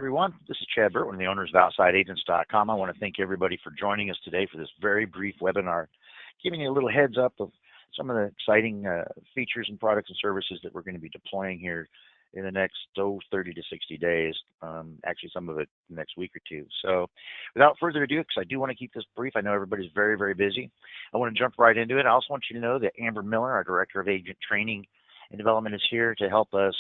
Everyone, this is Chad Burt, one of the owners of OutsideAgents.com. I want to thank everybody for joining us today for this very brief webinar, giving you a little heads up of some of the exciting features and products and services that we're going to be deploying here in the next 30 to 60 days, actually some of it the next week or two. So without further ado, because I do want to keep this brief, I know everybody's very, very busy. I want to jump right into it. I also want you to know that Amber Miller, our Director of Agent Training and Development, is here to help us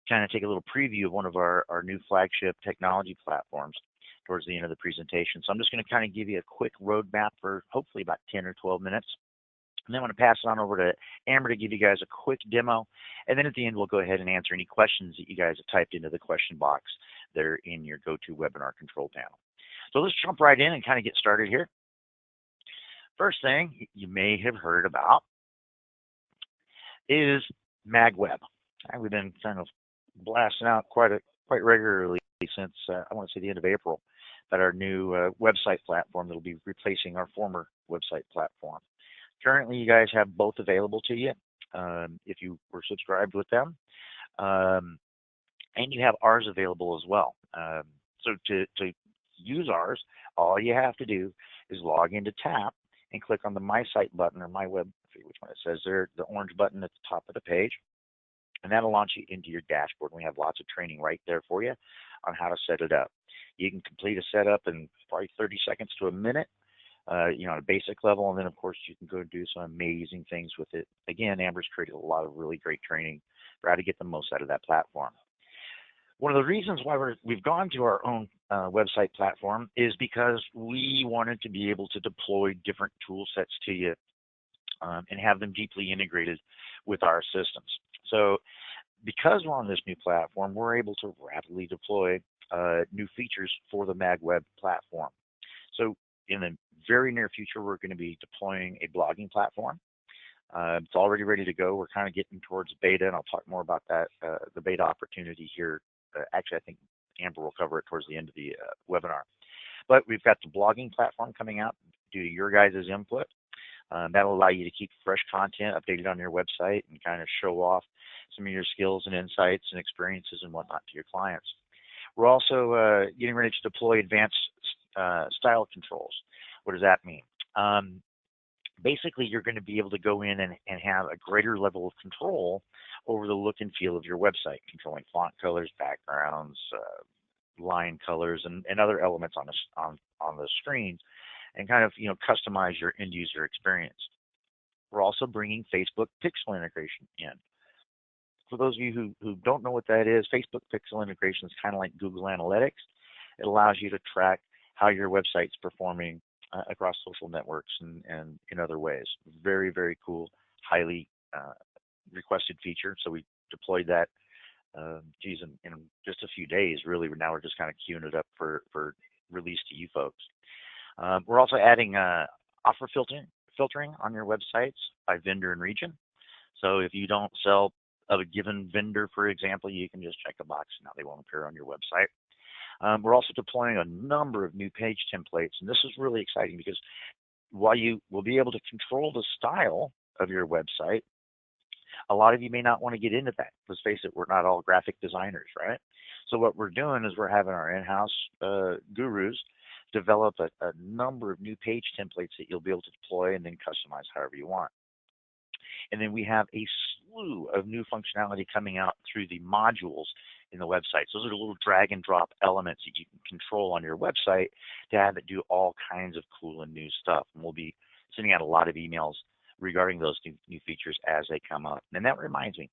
kind of take a little preview of one of our new flagship technology platforms towards the end of the presentation. So I'm just going to kind of give you a quick roadmap for hopefully about 10 or 12 minutes. And then I'm going to pass it on over to Amber to give you guys a quick demo. And then at the end, we'll go ahead and answer any questions that you guys have typed into the question box there in your GoToWebinar control panel. So let's jump right in and kind of get started here. First thing you may have heard about is MagWeb. We've been kind of blasting out quite regularly since I want to say the end of April that our new website platform that will be replacing our former website platform. Currently, you guys have both available to you if you were subscribed with them, and you have ours available as well. So to use ours, all you have to do is log into TAP and click on the My Site button or My Web, I forget which one it says there, the orange button at the top of the page. And that'll launch you into your dashboard. And we have lots of training right there for you on how to set it up. You can complete a setup in probably 30 seconds to a minute, on a basic level. And then, of course, you can go do some amazing things with it. Again, Amber's created a lot of really great training for how to get the most out of that platform. One of the reasons why we've gone to our own website platform is because we wanted to be able to deploy different tool sets to you and have them deeply integrated with our systems. So because we're on this new platform, we're able to rapidly deploy new features for the MagWeb platform. So in the very near future, we're going to be deploying a blogging platform. It's already ready to go. We're kind of getting towards beta, and I'll talk more about that, the beta opportunity here. Actually, I think Amber will cover it towards the end of the webinar. But we've got the blogging platform coming out due to your guys' input. That'll allow you to keep fresh content updated on your website and kind of show off some of your skills and insights and experiences and whatnot to your clients. We're also getting ready to deploy advanced style controls. What does that mean? Basically, you're going to be able to go in and have a greater level of control over the look and feel of your website, controlling font colors, backgrounds, line colors, and other elements on the screen, and kind of customize your end user experience. We're also bringing Facebook pixel integration in. For those of you who don't know what that is, Facebook pixel integration is kind of like Google Analytics. It allows you to track how your website's performing across social networks and in other ways. Very, very cool, highly requested feature. So we deployed that in just a few days, really. Now we're just kind of queuing it up for release to you folks. We're also adding offer filtering on your websites by vendor and region. So if you don't sell of a given vendor, for example, you can just check a box and now they won't appear on your website. We're also deploying a number of new page templates, and this is really exciting because while you will be able to control the style of your website, a lot of you may not want to get into that. Let's face it, we're not all graphic designers, right? So what we're doing is we're having our in-house gurus develop a number of new page templates that you'll be able to deploy and then customize however you want. And then we have a slew of new functionality coming out through the modules in the website. So those are little drag and drop elements that you can control on your website to have it do all kinds of cool and new stuff. And we'll be sending out a lot of emails regarding those new features as they come up. And that reminds me,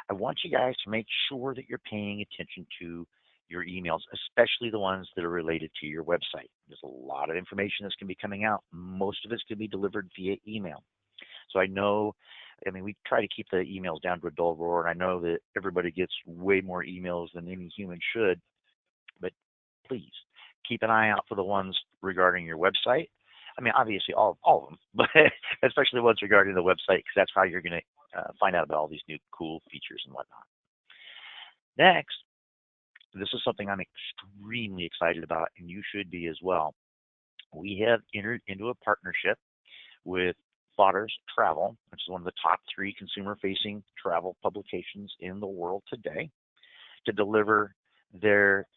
I want you guys to make sure that you're paying attention to your emails, especially the ones that are related to your website. There's a lot of information that's going to be coming out. Most of it's going to be delivered via email. So we try to keep the emails down to a dull roar, and I know that everybody gets way more emails than any human should, but please keep an eye out for the ones regarding your website. Obviously all of them, but especially the ones regarding the website, because that's how you're going to find out about all these new cool features and whatnot. Next, this is something I'm extremely excited about, and you should be as well. We have entered into a partnership with Fodders Travel, which is one of the top 3 consumer-facing travel publications in the world today, to deliver their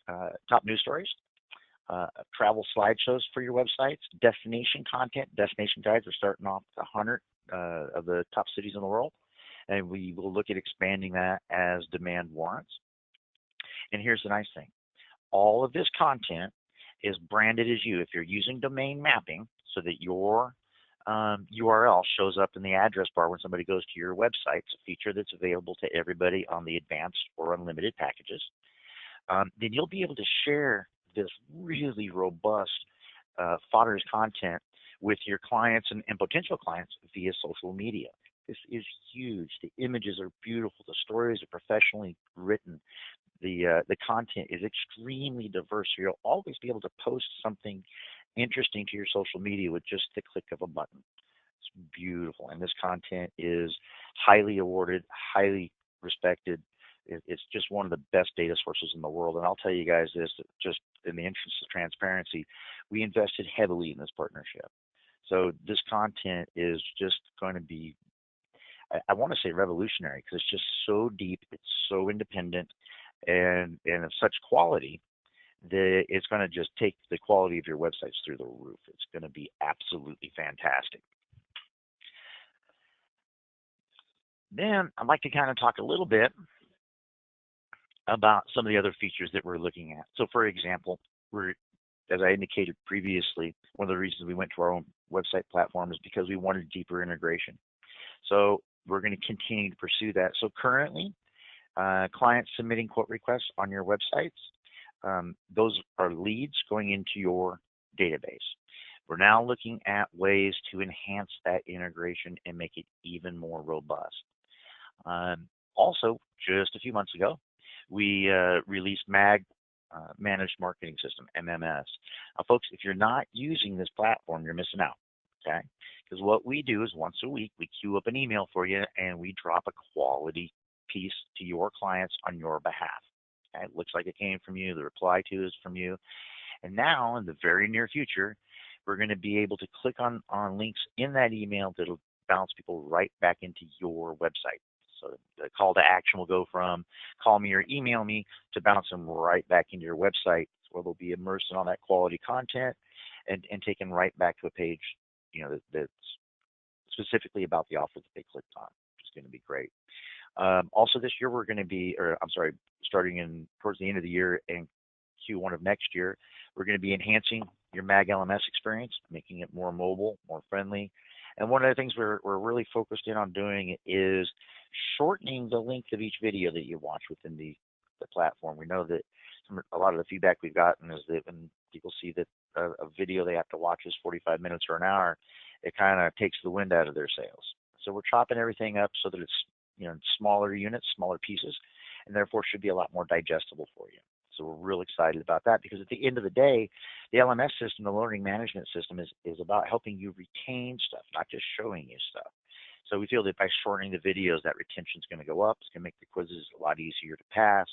top news stories, travel slideshows for your websites, destination content, destination guides. We're starting off with 100 of the top cities in the world, and we will look at expanding that as demand warrants. And here's the nice thing. All of this content is branded as you. If you're using domain mapping so that your URL shows up in the address bar when somebody goes to your website, it's a feature that's available to everybody on the advanced or unlimited packages, then you'll be able to share this really robust fodder's content with your clients and potential clients via social media. This is huge. The images are beautiful. The stories are professionally written. The content is extremely diverse. So you'll always be able to post something interesting to your social media with just the click of a button. It's beautiful. And this content is highly awarded, highly respected. It's just one of the best data sources in the world. And I'll tell you guys this, just in the interest of transparency, we invested heavily in this partnership. So this content is just going to be, I want to say revolutionary, because it's just so deep, it's so independent, and of such quality that it's going to just take the quality of your websites through the roof. It's going to be absolutely fantastic. Then I'd like to kind of talk a little bit about some of the other features that we're looking at. So for example, as I indicated previously, one of the reasons we went to our own website platform is because we wanted deeper integration. So we're going to continue to pursue that. So currently, clients submitting quote requests on your websites, those are leads going into your database. We're now looking at ways to enhance that integration and make it even more robust. Also, just a few months ago, we released Managed Marketing System, MMS. Folks, if you're not using this platform, you're missing out, okay? Because what we do is once a week, we queue up an email for you, and we drop a quality piece to your clients on your behalf. Okay? It looks like it came from you. The reply to is from you. And now, in the very near future, we're going to be able to click on links in that email that'll bounce people right back into your website. So the call to action will go from call me or email me to bounce them right back into your website, where they'll be immersed in all that quality content and taken right back to a page, that's specifically about the offer that they clicked on, which is going to be great. Also this year we're going to be, starting towards the end of the year and Q1 of next year, we're going to be enhancing your Mag LMS experience, making it more mobile, more friendly. And one of the things we're really focused in on doing is shortening the length of each video that you watch within the platform. We know that a lot of the feedback we've gotten is that when people see that a video they have to watch is 45 minutes or an hour, it kind of takes the wind out of their sails. So we're chopping everything up so that it's smaller units, smaller pieces, and therefore should be a lot more digestible for you. So we're real excited about that, because at the end of the day, the LMS system, the learning management system, is about helping you retain stuff, not just showing you stuff. So we feel that by shortening the videos, that retention is going to go up. It's going to make the quizzes a lot easier to pass,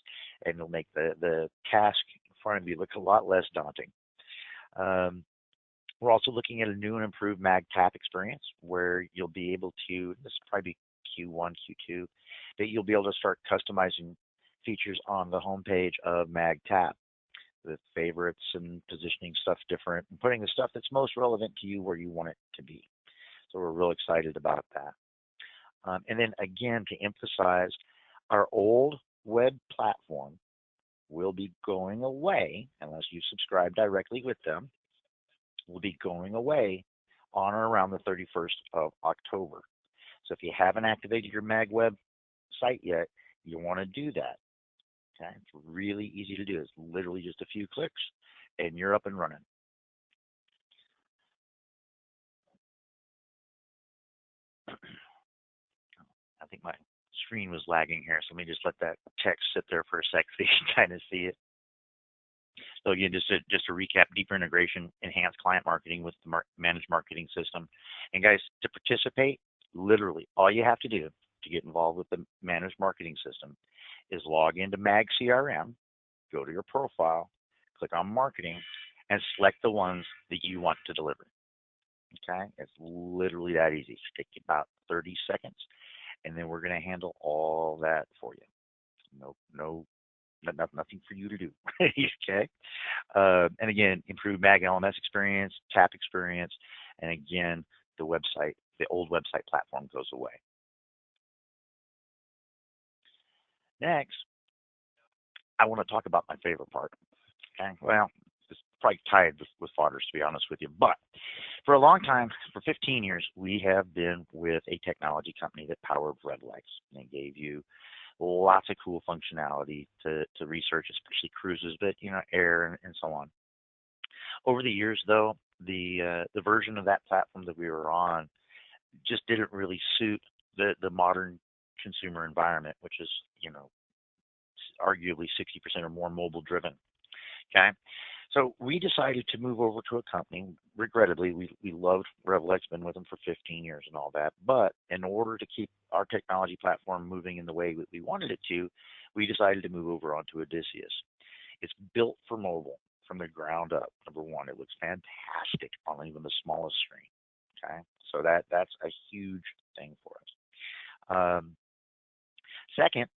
and it'll make the task in front of you look a lot less daunting. We're also looking at a new and improved Mag Tap experience, where you'll be able to, this will probably be Q1, Q2, that you'll be able to start customizing features on the homepage of Mag Tap, with favorites and positioning stuff different, and putting the stuff that's most relevant to you where you want it to be. So we're real excited about that. And then again, to emphasize, our old web platform will be going away unless you subscribe directly with them. Will be going away on or around the 31st of October. So if you haven't activated your Mag Web site yet, you want to do that. Okay, it's really easy to do. It's literally just a few clicks, and you're up and running. I think my screen was lagging here, so let me just let that text sit there for a sec so you can kind of see it. So again, just to recap, deeper integration, enhanced client marketing with the managed marketing system. And guys, to participate, literally all you have to do to get involved with the managed marketing system is log into Mag CRM, go to your profile, click on marketing, and select the ones that you want to deliver. Okay, it's literally that easy. It should take you about 30 seconds, and then we're going to handle all that for you. No Nothing for you to do. Okay. And again, improve Mag LMS experience, TAP experience, and again, the old website platform goes away. Next, I want to talk about my favorite part. Okay. Well, it's probably tied with fathers, to be honest with you. But for a long time, for 15 years, we have been with a technology company that powered Revlex, and they gave you lots of cool functionality to research, especially cruises, but air and so on. Over the years, though, the version of that platform that we were on just didn't really suit the modern consumer environment, which is arguably 60% or more mobile driven. Okay, so we decided to move over to a company. Regrettably, we loved Revlex, been with them for 15 years and all that, but in order to keep our technology platform moving in the way that we wanted it to, we decided to move over onto Odysseus. It's built for mobile from the ground up. Number one, it looks fantastic on even the smallest screen. Okay, so that's a huge thing for us. Second,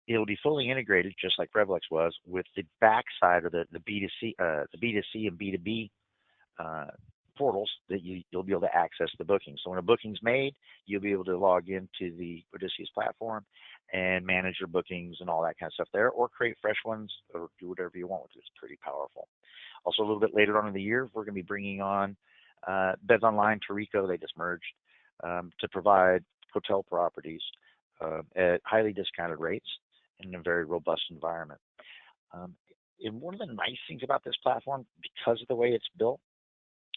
it'll be fully integrated, just like Revlex was, with the backside of the B2C and B2B portals that you'll be able to access the booking. So when a booking's made, you'll be able to log into the Odysseus platform and manage your bookings and all that kind of stuff there, or create fresh ones, or do whatever you want with it. It's pretty powerful. Also, a little bit later on in the year, we're going to be bringing on Beds Online, Torico, they just merged, to provide hotel properties at highly discounted rates in a very robust environment. And one of the nice things about this platform, because of the way it's built,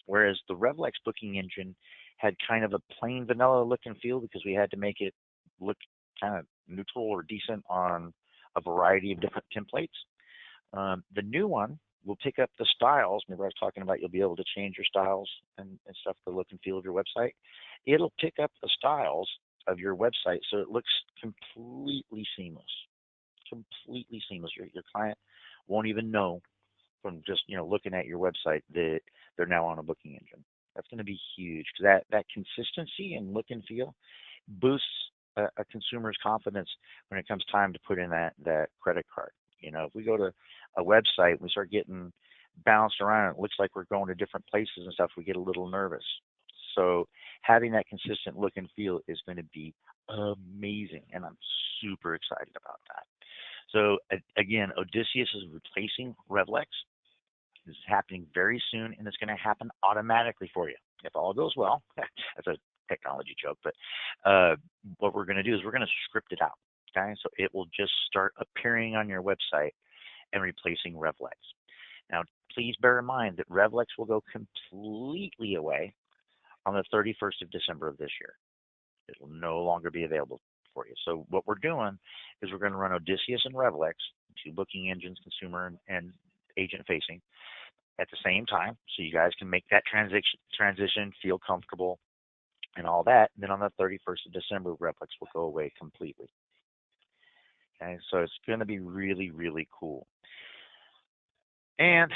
whereas the Revlex booking engine had kind of a plain vanilla look and feel because we had to make it look kind of neutral or decent on a variety of different templates, the new one will pick up the styles. Remember I was talking about you'll be able to change your styles and stuff, the look and feel of your website. It'll pick up the styles of your website so it looks completely seamless. Completely seamless. Your client won't even know from just looking at your website that they're now on a booking engine. That's going to be huge because that consistency and look and feel boosts a consumer's confidence when it comes time to put in that credit card. If we go to a website and we start getting bounced around, it looks like we're going to different places and stuff, we get a little nervous. So having that consistent look and feel is going to be amazing, and I'm super excited about that. So again, Odysseus is replacing Revlex. This is happening very soon, and it's going to happen automatically for you if all goes well. That's a technology joke, but what we're going to do is we're going to script it out. Okay, so it will just start appearing on your website and replacing Revlex. Now, please bear in mind that Revlex will go completely away on the 31st of December of this year. It will no longer be available for you. So what we're doing is we're going to run Odysseus and Revlex, two booking engines, consumer and agent facing, at the same time, so you guys can make that transition, feel comfortable, and all that. And then on the 31st of December, Revlex will go away completely. Okay, so it's going to be really, really cool. And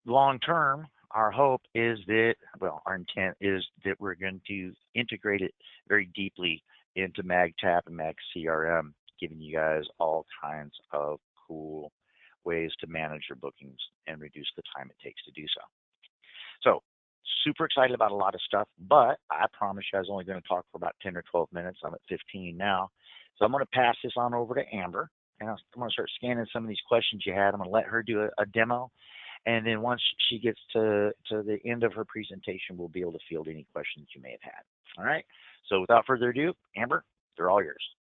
long term, our hope is that, our intent is that we're going to integrate it very deeply into MagTap and Mag CRM, giving you guys all kinds of cool ways to manage your bookings and reduce the time it takes to do so. So super excited about a lot of stuff, but I promise you I was only going to talk for about 10 or 12 minutes. I'm at 15 now. So I'm going to pass this on over to Amber, and I'm going to start scanning some of these questions you had. I'm going to let her do a demo, and then once she gets to the end of her presentation, we'll be able to field any questions you may have had. All right? So without further ado, Amber, they're all yours.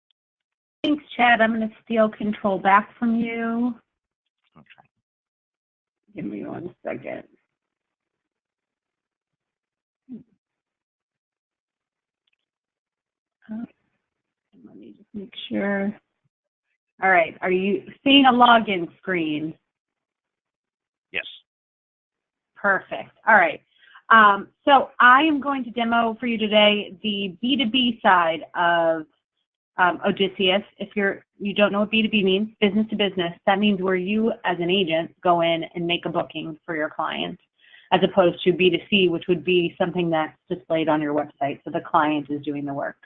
Thanks, Chad. I'm going to steal control back from you. Okay. Give me 1 second. Let me just make sure. All right. Are you seeing a login screen? Yes. Perfect. All right. So I am going to demo for you today the B2B side of Odysseus. If you don't know what B2B means, business to business, that means where you as an agent go in and make a booking for your client, as opposed to B2C, which would be something that's displayed on your website. So the client is doing the work.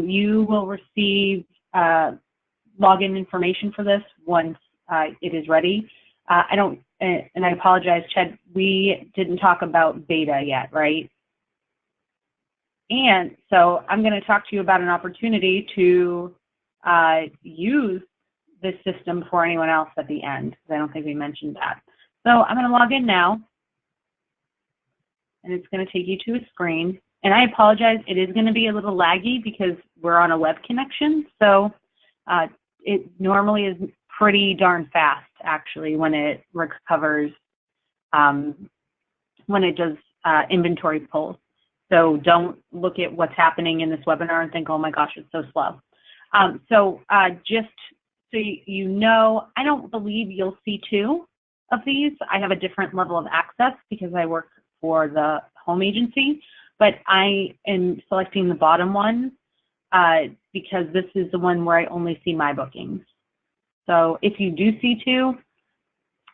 You will receive login information for this once it is ready. I don't, and I apologize, Chad, we didn't talk about beta yet, right? And so I'm going to talk to you about an opportunity to use this system for anyone else at the end, because I don't think we mentioned that. So I'm going to log in now, and it's going to take you to a screen. And I apologize, it is going to be a little laggy because we're on a web connection. So it normally is pretty darn fast, actually, when it recovers, when it does inventory pulls. So don't look at what's happening in this webinar and think, oh my gosh, it's so slow. Just so you know, I don't believe you'll see two of these. I have a different level of access because I work for the home agency, but I am selecting the bottom one because this is the one where I only see my bookings. So if you do see two,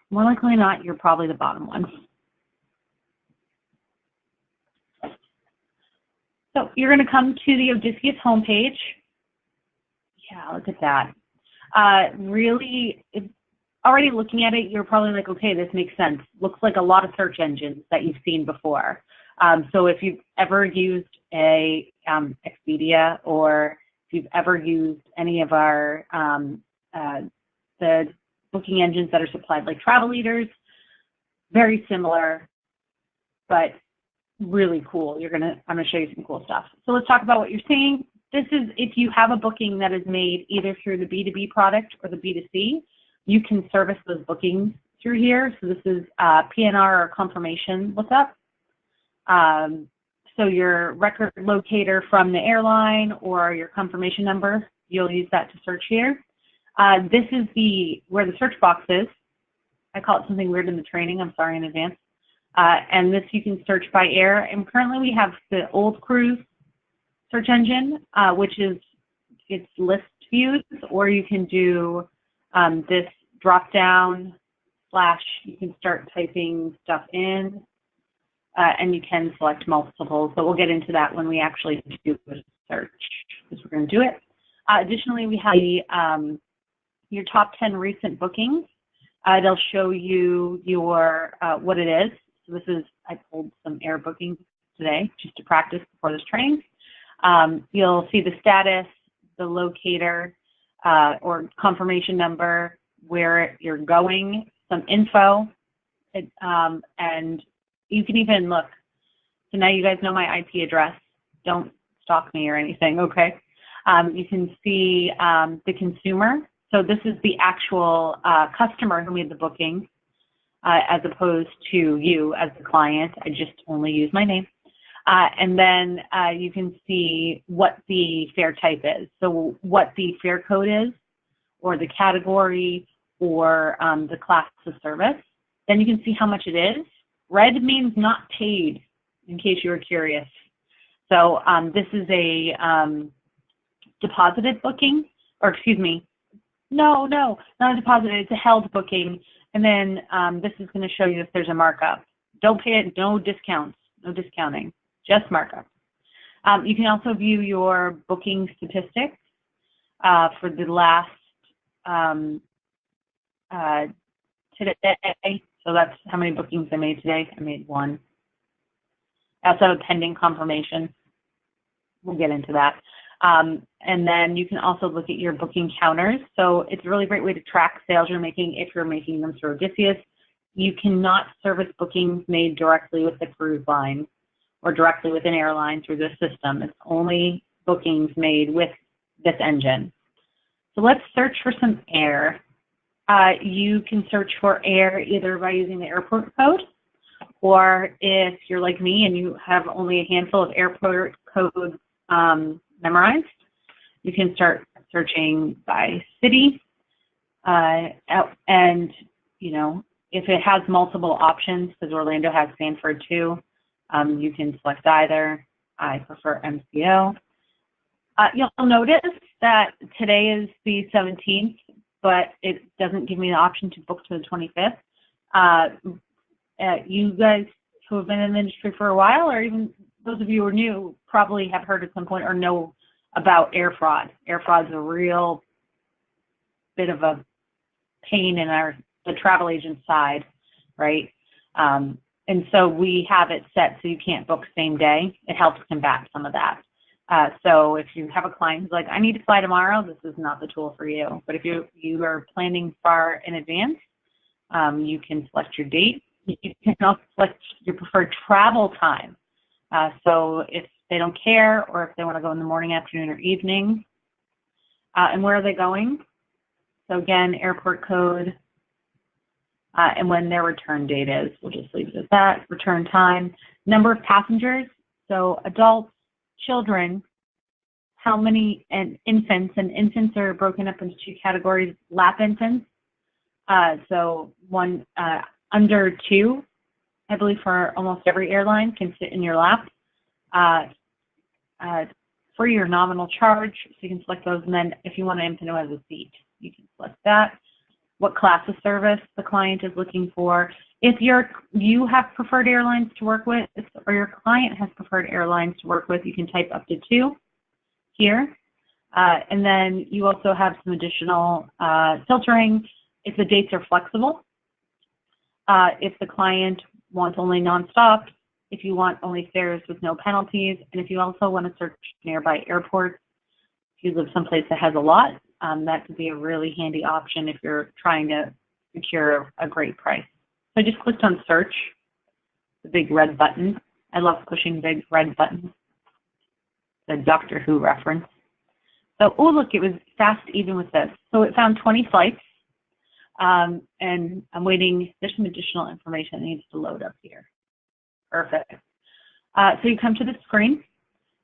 more likely than not, you're probably the bottom one. So you're going to come to the Odysseus homepage. Yeah, look at that. Really, already looking at it, you're probably like, okay, this makes sense. Looks like a lot of search engines that you've seen before. So if you've ever used a Expedia, or if you've ever used any of our the booking engines that are supplied like Travel Leaders, very similar, but really cool. I'm gonna show you some cool stuff. So let's talk about what you're seeing. This is if you have a booking that is made either through the B2B product or the B2C, you can service those bookings through here. So this is PNR or confirmation lookup. So your record locator from the airline or your confirmation number, you'll use that to search here. This is where the search box is. I call it something weird in the training. I'm sorry in advance. And this you can search by air. And currently we have the old cruise search engine, which is its list views, or you can do this drop down / you can start typing stuff in, and you can select multiple. So we'll get into that when we actually do the search, because we're going to do it. Additionally, we have your top 10 recent bookings. It'll show you your what it is. So this is, I pulled some air bookings today just to practice before this training. You'll see the status, the locator or confirmation number, where you're going, some info, and you can even look. So now you guys know my IP address. Don't stalk me or anything, okay? You can see the consumer. So this is the actual customer who made the booking, as opposed to you as the client. I just only use my name. And then you can see what the fare type is. So what the fare code is, or the category, or the class of service. Then you can see how much it is. Red means not paid, in case you were curious. So this is a deposited booking, or excuse me, no, not a deposited, it's a held booking. And then this is going to show you if there's a markup. Don't pay it, no discounts, no discounting, just markup. You can also view your booking statistics for the last today. So that's how many bookings I made today. I made one. I also have a pending confirmation. We'll get into that. And then you can also look at your booking counters. So it's a really great way to track sales you're making if you're making them through Odysseus. You cannot service bookings made directly with the cruise line or directly with an airline through this system. It's only bookings made with this engine. So let's search for some air. You can search for air either by using the airport code, or if you're like me and you have only a handful of airport codes memorized, you can start searching by city. And, you know, if it has multiple options, because Orlando has Sanford too, you can select either. I prefer MCO. You'll notice that today is the 17th, but it doesn't give me the option to book to the 25th. You guys who have been in the industry for a while, or even those of you who are new, probably have heard at some point or know about air fraud. Air fraud is a real bit of a pain in the travel agent side, right? And so we have it set so you can't book same day. It helps combat some of that. So if you have a client who's like, I need to fly tomorrow, this is not the tool for you. But if you are planning far in advance, you can select your date. You can also select your preferred travel time. So if they don't care, or if they want to go in the morning, afternoon, or evening, and where are they going? So again, airport code, and when their return date is. We'll just leave it at that. Return time, number of passengers, so adults, children, how many, and infants. And infants are broken up into two categories: lap infants, so one under 2, I believe, for almost every airline, can sit in your lap. Free or nominal charge, so you can select those. And then if you want an infant who has a seat, you can select that. What class of service the client is looking for. If you have preferred airlines to work with, or your client has preferred airlines to work with, you can type up to 2 here. And then you also have some additional filtering if the dates are flexible. If the client wants only nonstop, if you want only fares with no penalties, and if you also want to search nearby airports. If you live someplace that has a lot, that could be a really handy option if you're trying to secure a great price. So I just clicked on search, the big red button. I love pushing big red buttons. The Doctor Who reference. So, oh look, it was fast even with this. So it found 20 flights, and I'm waiting. There's some additional information that needs to load up here. Perfect. So you come to the screen,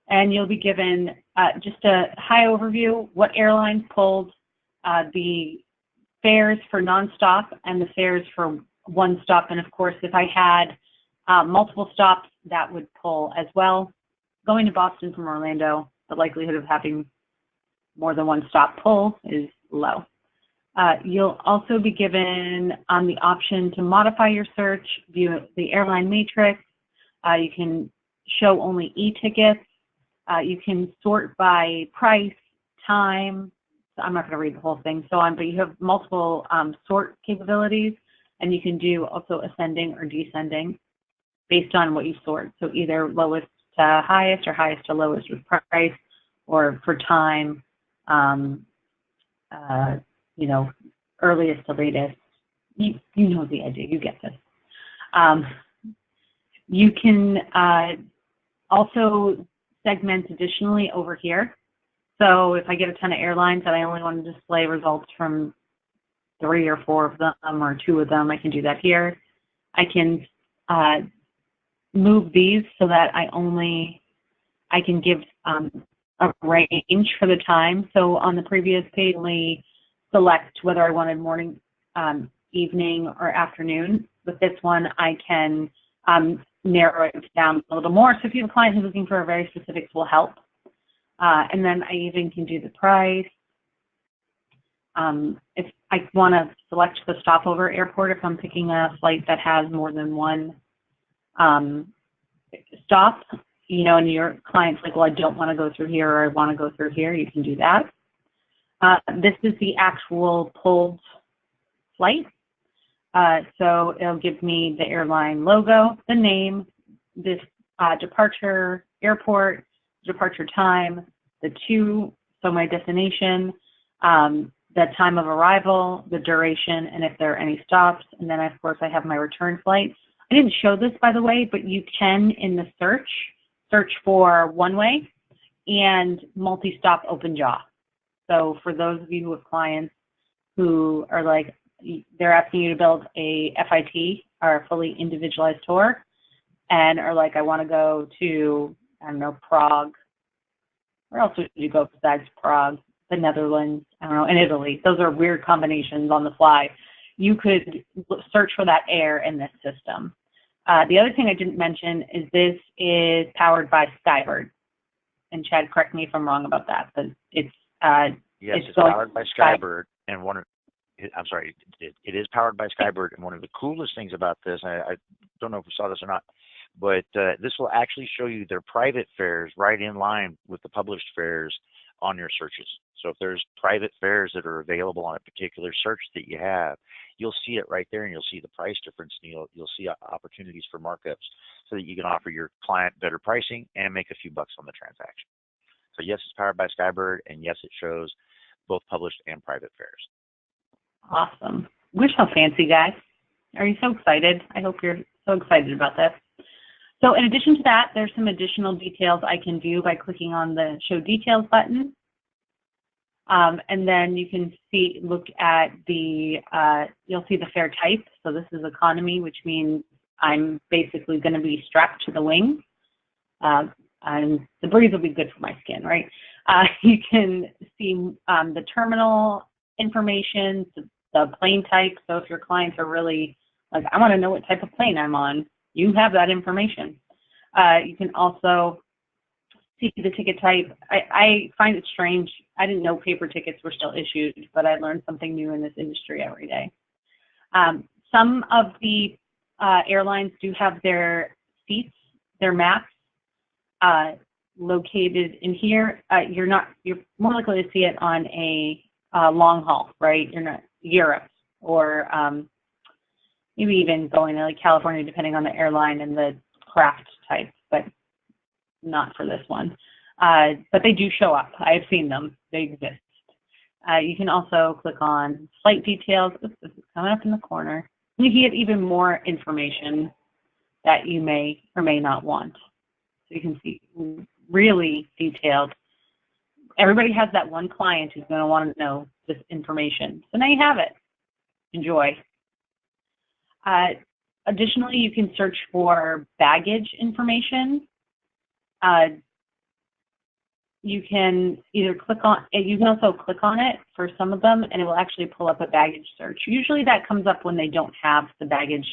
and you'll be given just a high overview, what airlines pulled, the fares for nonstop and the fares for one stop. And of course, if I had multiple stops, that would pull as well. Going to Boston from Orlando, the likelihood of having more than one stop pull is low. You'll also be given the option to modify your search, view the airline matrix. You can show only e-tickets. You can sort by price, time. I'm not going to read the whole thing, so on, but you have multiple sort capabilities, and you can do also ascending or descending based on what you sort. So either lowest to highest or highest to lowest with price, or for time, you know, earliest to latest. You know the idea. You get this. You can also segment additionally over here. So if I get a ton of airlines and I only want to display results from 3 or 4 of them or 2 of them, I can do that here. I can move these so that I can give a range for the time. So on the previous page, only select whether I wanted morning, evening, or afternoon. With this one, I can narrow it down a little more. So if you have a client who's looking for a very specific, will help. And then I even can do the price. If I want to select the stopover airport, if I'm picking a flight that has more than one stop, you know, and your client's like, well, I don't want to go through here, or I want to go through here, you can do that. This is the actual pulled flight. So it'll give me the airline logo, the name, this departure airport, departure time, so my destination, the time of arrival, the duration, and if there are any stops. And then, of course, I have my return flight. I didn't show this, by the way, but you can, in the search for one-way and multi-stop open jaw. So for those of you with clients who are like, they're asking you to build a FIT, or a fully individualized tour, and are like, I want to go to, I don't know, Prague. Where else would you go besides Prague? The Netherlands, I don't know, and Italy. Those are weird combinations on the fly. You could search for that air in this system. The other thing I didn't mention is this is powered by Skybird. And Chad, correct me if I'm wrong about that, but it's powered by Skybird, and it is powered by Skybird, and one of the coolest things about this, I don't know if we saw this or not, but this will actually show you their private fares right in line with the published fares on your searches. So if there's private fares that are available on a particular search that you have, you'll see it right there, and you'll see the price difference, and you'll see opportunities for markups so that you can offer your client better pricing and make a few bucks on the transaction. So yes, it's powered by Skybird, and yes, it shows both published and private fares. Awesome. We're so fancy, guys. Are you so excited? I hope you're so excited about this. So in addition to that, there's some additional details I can view by clicking on the Show Details button. And then you can look at you'll see the fare type. So this is economy, which means I'm basically going to be strapped to the wing. And the breeze will be good for my skin, right? You can see the terminal information, the plane type. So if your clients are really like, I want to know what type of plane I'm on, you have that information. You can also see the ticket type. I find it strange. I didn't know paper tickets were still issued, but I learned something new in this industry every day. Some of the airlines do have their seats, their maps located in here. You're more likely to see it on a long haul, right? You're not Europe or maybe even going to like California, depending on the airline and the craft type, but not for this one. But they do show up. I've seen them. They exist. You can also click on flight details. Oops, this is coming up in the corner. You can get even more information that you may or may not want. So you can see really detailed. Everybody has that one client who's going to want to know this information. So now you have it. Enjoy. Additionally, you can search for baggage information. You can either you can also click on it for some of them, and it will actually pull up a baggage search. Usually that comes up when they don't have the baggage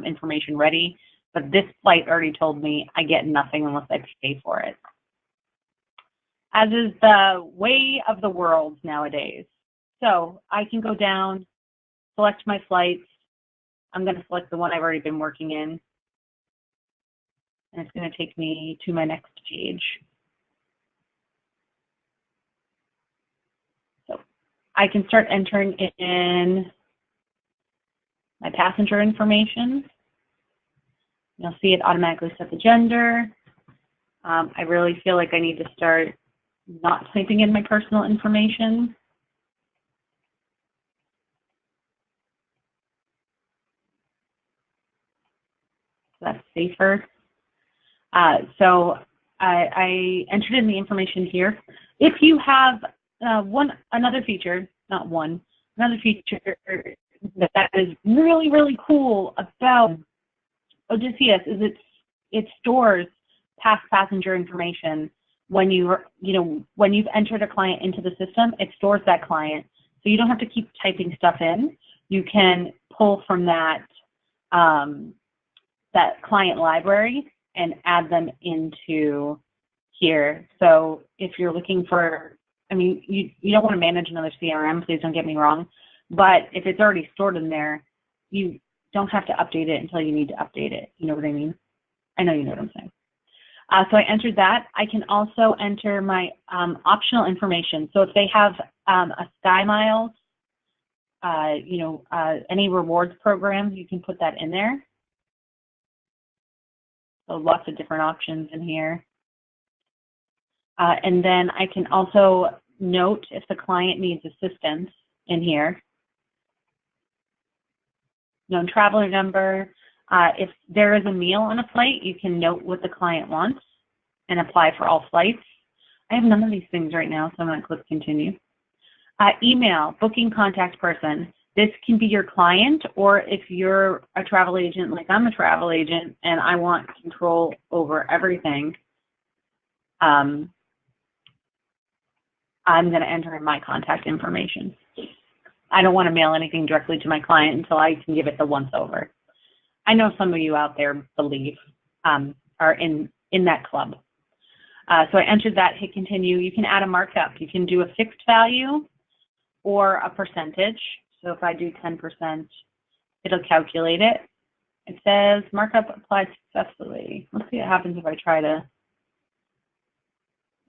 information ready, but this flight already told me I get nothing unless I pay for it. As is the way of the world nowadays. So I can go down, select my flights. I'm going to select the one I've already been working in. And it's going to take me to my next page. So I can start entering in my passenger information. You'll see it automatically set the gender. I really feel like I need to start not typing in my personal information. That's safer. So I entered in the information here. If you have another feature that is really, really cool about Odysseus is it stores past passenger information. When when you've entered a client into the system, it stores that client, so you don't have to keep typing stuff in. You can pull from that that client library and add them into here. So if you're looking for, you don't want to manage another CRM, please don't get me wrong, but if it's already stored in there, you don't have to update it until you need to update it. You know what I mean? I know you know what I'm saying. So I entered that. I can also enter my optional information. So if they have a Sky Miles, any rewards program, you can put that in there. So lots of different options in here. And then I can also note if the client needs assistance in here. Known traveler number. If there is a meal on a flight, you can note what the client wants and apply for all flights. I have none of these things right now, so I'm going to click continue. Email, booking contact person. This can be your client, or if you're a travel agent, like I'm a travel agent, and I want control over everything, I'm going to enter in my contact information. I don't want to mail anything directly to my client until I can give it the once over. I know some of you out there are in that club. So I entered that, hit continue. You can add a markup. You can do a fixed value or a percentage. So if I do 10%, it'll calculate it. It says markup applied successfully. Let's see what happens if I try to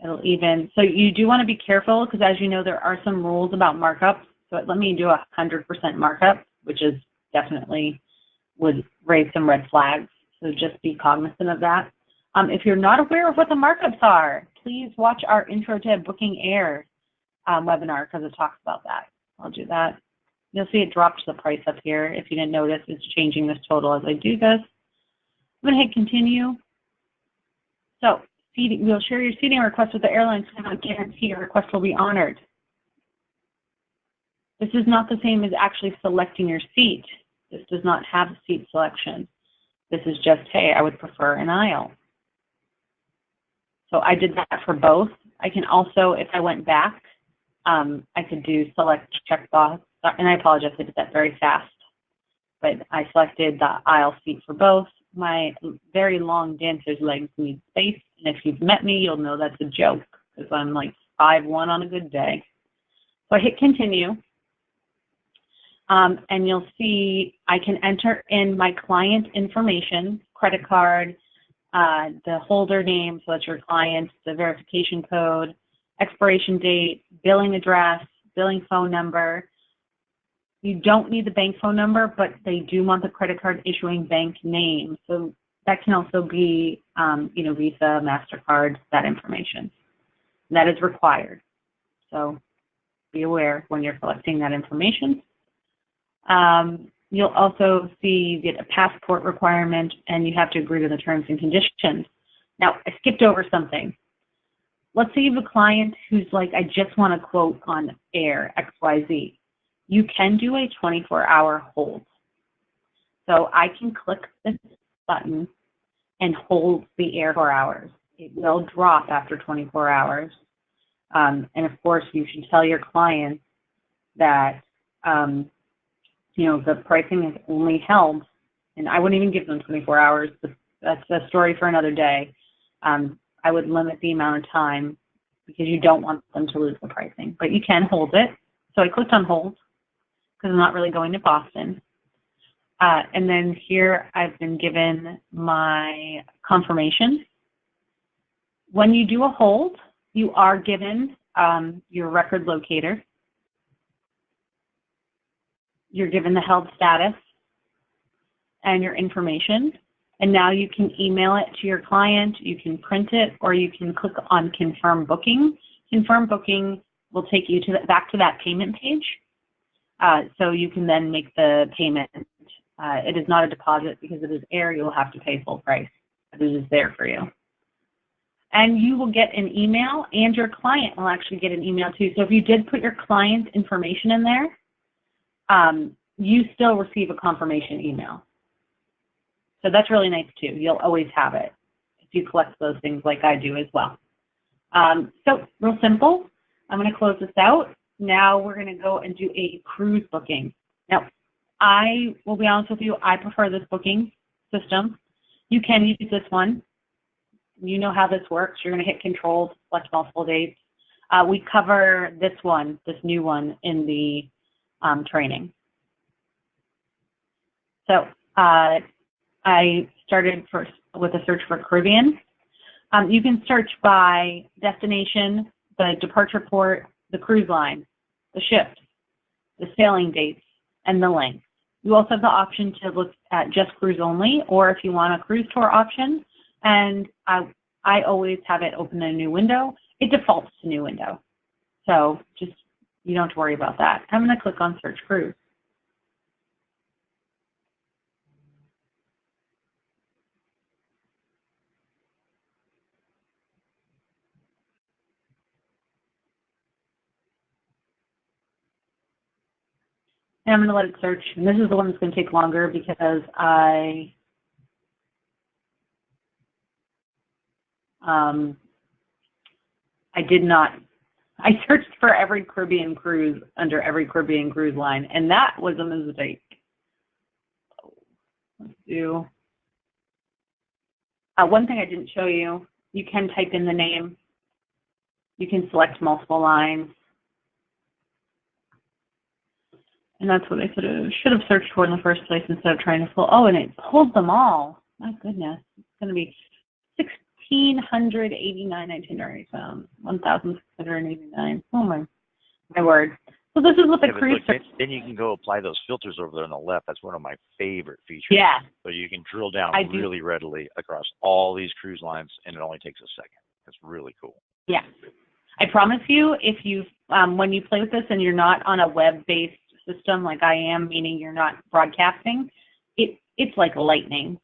So you do want to be careful because, as you know, there are some rules about markups. So let me do 100% markup, which is definitely would raise some red flags. So just be cognizant of that. If you're not aware of what the markups are, please watch our Intro to Booking Air webinar because it talks about that. I'll do that. You'll see it dropped the price up here. If you didn't notice, it's changing this total as I do this. I'm going to hit continue. So we'll share your seating request with the airlines and not guarantee your request will be honored. This is not the same as actually selecting your seat. This does not have a seat selection. This is just, hey, I would prefer an aisle. So I did that for both. I can also, if I went back, I could do select checkbox, and I apologize, I did that very fast. But I selected the aisle seat for both. My very long dancer's legs need space, and if you've met me, you'll know that's a joke because I'm like 5'1" on a good day. So I hit continue, and you'll see I can enter in my client information, credit card, the holder name, so that's your client, the verification code, expiration date, billing address, billing phone number. You don't need the bank phone number, but they do want the credit card issuing bank name. So that can also be, Visa, MasterCard, that information. That is required. So be aware when you're collecting that information. You'll also see you get a passport requirement, and you have to agree to the terms and conditions. Now, I skipped over something. Let's say you have a client who's like, I just want to quote on air XYZ. You can do a 24-hour hold. So I can click this button and hold the air for hours. It will drop after 24 hours. And of course, you should tell your clients that, the pricing is only held, and I wouldn't even give them 24 hours. That's a story for another day. I would limit the amount of time because you don't want them to lose the pricing, but you can hold it. So I clicked on hold because I'm not really going to Boston. And then here I've been given my confirmation. When you do a hold, you are given your record locator. You're given the held status and your information. And now you can email it to your client, you can print it, or you can click on Confirm Booking. Confirm Booking will take you back to that payment page. So you can then make the payment. It is not a deposit because it is air. You'll have to pay full price. It is there for you. And you will get an email, and your client will actually get an email too. So if you did put your client information in there, you still receive a confirmation email. So that's really nice too. You'll always have it if you collect those things like I do as well. So real simple. I'm going to close this out. Now we're going to go and do a cruise booking. Now, I will be honest with you, I prefer this booking system. You can use this one. You know how this works. You're going to hit control to select multiple dates. We cover this new one in the training. So I started first with a search for Caribbean. You can search by destination, the departure port, the cruise line, the ship, the sailing dates, and the length. You also have the option to look at just cruise only, or if you want a cruise tour option, and I always have it open in a new window. It defaults to new window. So just, you don't have to worry about that. I'm going to click on Search Cruise. And I'm going to let it search. And this is the one that's going to take longer because I searched for every Caribbean cruise under every Caribbean cruise line, and that was a mistake. Let's do. One thing I didn't show you, you can type in the name. You can select multiple lines. And that's what I should have searched for in the first place instead of trying to pull. Oh, and it pulled them all. My goodness. It's going to be 1,689 itineraries found. 1,689. Oh my word. So this is what the cruise. Then you can go apply those filters over there on the left. That's one of my favorite features. Yeah. So you can drill down really readily across all these cruise lines, and it only takes a second. It's really cool. Yeah. I promise you, if you when you play with this and you're not on a web-based system like I am, meaning you're not broadcasting, it's like lightning.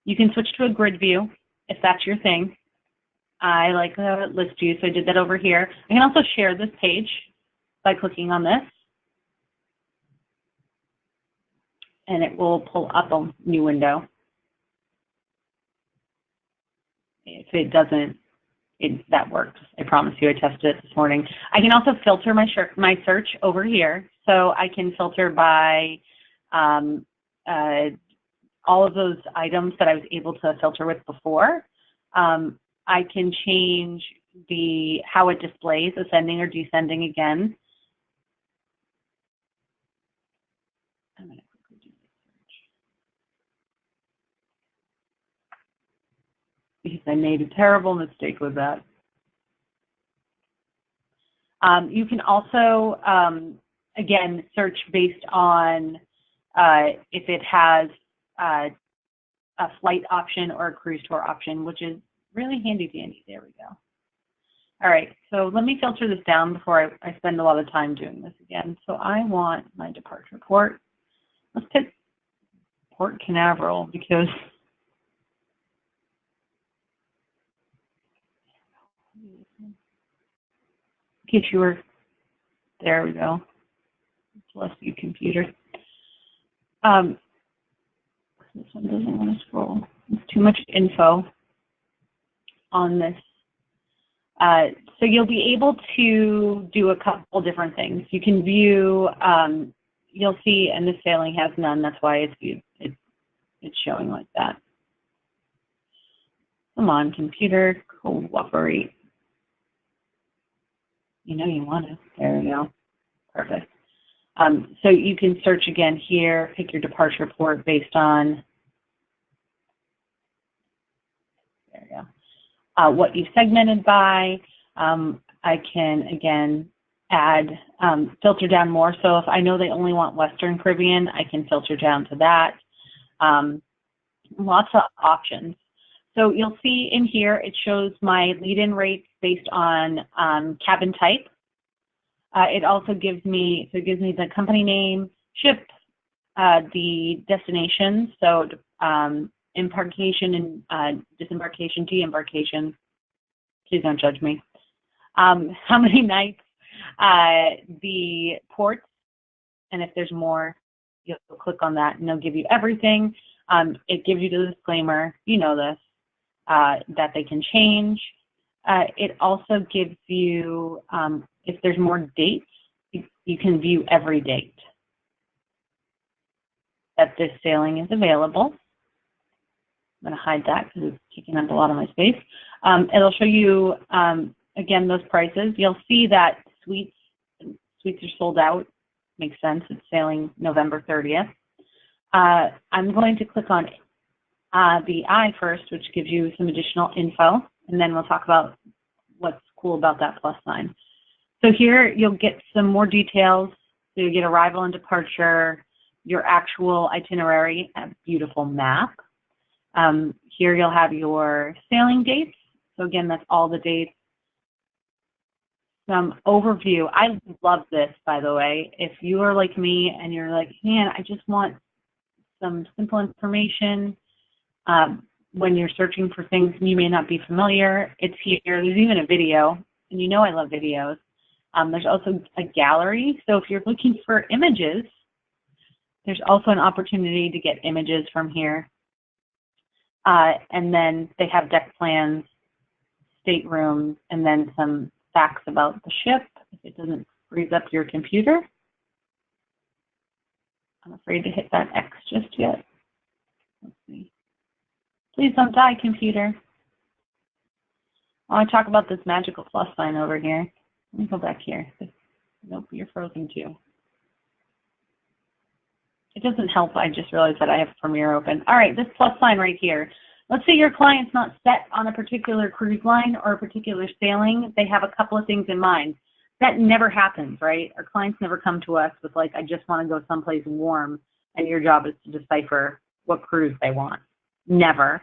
You can switch to a grid view if that's your thing. I like the list view, so I did that over here. I can also share this page by clicking on this, and it will pull up a new window. If it doesn't, that works. I promise you, I tested it this morning. I can also filter my search over here, so I can filter by all of those items that I was able to filter with before. I can change how it displays, ascending or descending again. I'm going to quickly do this search because I made a terrible mistake with that. You can also, again, search based on if it has a flight option or a cruise tour option, which is really handy dandy. There we go. All right, so let me filter this down before I spend a lot of time doing this again. So I want my departure port. Let's pick Port Canaveral because in case you were, there we go. Bless you, computer. This one doesn't want to scroll. It's too much info on this. So you'll be able to do a couple different things. You can view, you'll see, and this sailing has none. That's why it's showing like that. Come on, computer, cooperate. You know you want to. There we go. Perfect. So you can search again here, pick your departure port based on, there we go, what you've segmented by. I can, again, add, filter down more. So if I know they only want Western Caribbean, I can filter down to that. Lots of options. So you'll see in here, it shows my lead-in rates based on cabin type. It also gives me, the company name, ship, the destination, so embarkation and disembarkation, de-embarkation. Please don't judge me. How many nights, the ports, and if there's more, you'll click on that and they'll give you everything. It gives you the disclaimer, you know this, that they can change. It also gives you, if there's more dates, you can view every date that this sailing is available. I'm going to hide that because it's taking up a lot of my space. It'll show you, again, those prices. You'll see that suites are sold out. Makes sense. It's sailing November 30th. I'm going to click on the I first, which gives you some additional info, and then we'll talk about what's cool about that plus sign. So here you'll get some more details. So you get arrival and departure, your actual itinerary, a beautiful map. Here you'll have your sailing dates. So again, that's all the dates. Some overview. I love this, by the way. If you are like me and you're like, man, I just want some simple information. When you're searching for things you may not be familiar, it's here. There's even a video, and you know I love videos. There's also a gallery. So if you're looking for images, there's also an opportunity to get images from here. And then they have deck plans, staterooms, and then some facts about the ship, if it doesn't freeze up your computer. I'm afraid to hit that X just yet. Let's see. Please don't die, computer. I want to talk about this magical plus sign over here. Let me go back here. Nope, you're frozen too. It doesn't help. I just realized that I have Premiere open. All right, this plus sign right here. let's say your client's not set on a particular cruise line or a particular sailing. They have a couple of things in mind. That never happens, right? Our clients never come to us with like, I just want to go someplace warm, and your job is to decipher what cruise they want. Never.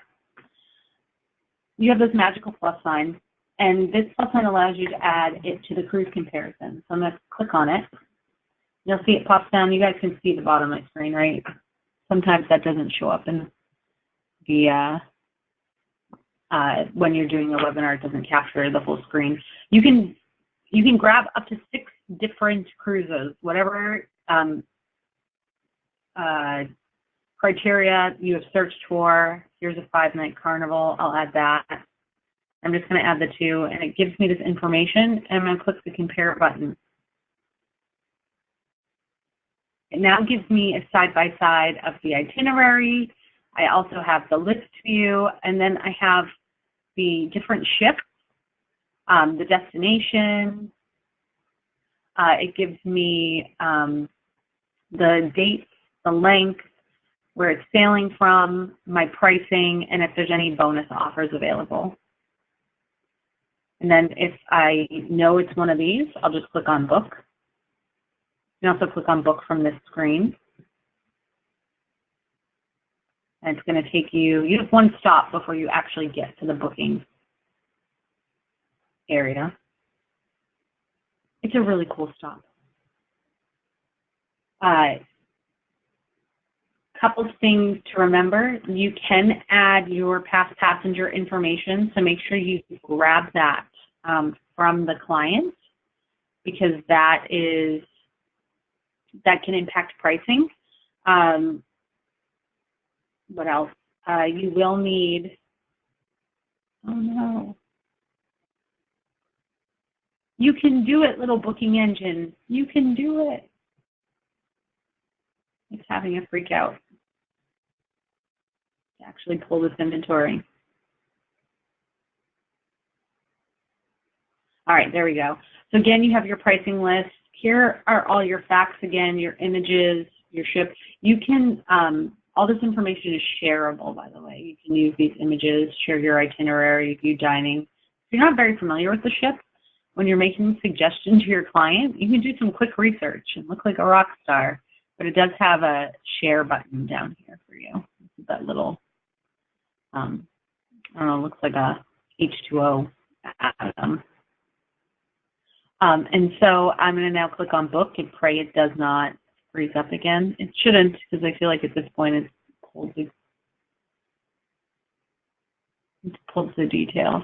You have this magical plus sign, and this plus sign allows you to add it to the cruise comparison. So I'm going to click on it. You'll see it pops down. You guys can see the bottom of my screen, right? Sometimes that doesn't show up in the when you're doing a webinar, it doesn't capture the full screen. You can grab up to 6 different cruises, whatever criteria you have searched for. Here's a 5-night carnival. I'll add that. I'm just going to add the 2, and it gives me this information, and I'm going to click the compare button. It now gives me a side-by-side of the itinerary. I also have the list view, and then I have the different ships, the destination. It gives me the dates, the length, where it's sailing from, my pricing, and if there's any bonus offers available. And then if I know it's one of these, I'll just click on book. You can also click on book from this screen. And it's going to take you have 1 stop before you actually get to the booking area. It's a really cool stop. Couple things to remember. You can add your past passenger information, so make sure you grab that from the client, because that can impact pricing. What else? You will need, oh no. You can do it, little booking engine. You can do it. It's having a freak out to actually pull this inventory. All right, there we go. So again, you have your pricing list. Here are all your facts again, your images, your ship. You can, all this information is shareable, by the way. You can use these images, share your itinerary, view dining. If you're not very familiar with the ship, when you're making suggestions to your client, you can do some quick research and look like a rock star. But it does have a share button down here for you. That little, I don't know, looks like a H2O atom. And so I'm going to now click on book and pray it does not freeze up again. It shouldn't, because I feel like at this point it's pulled the details.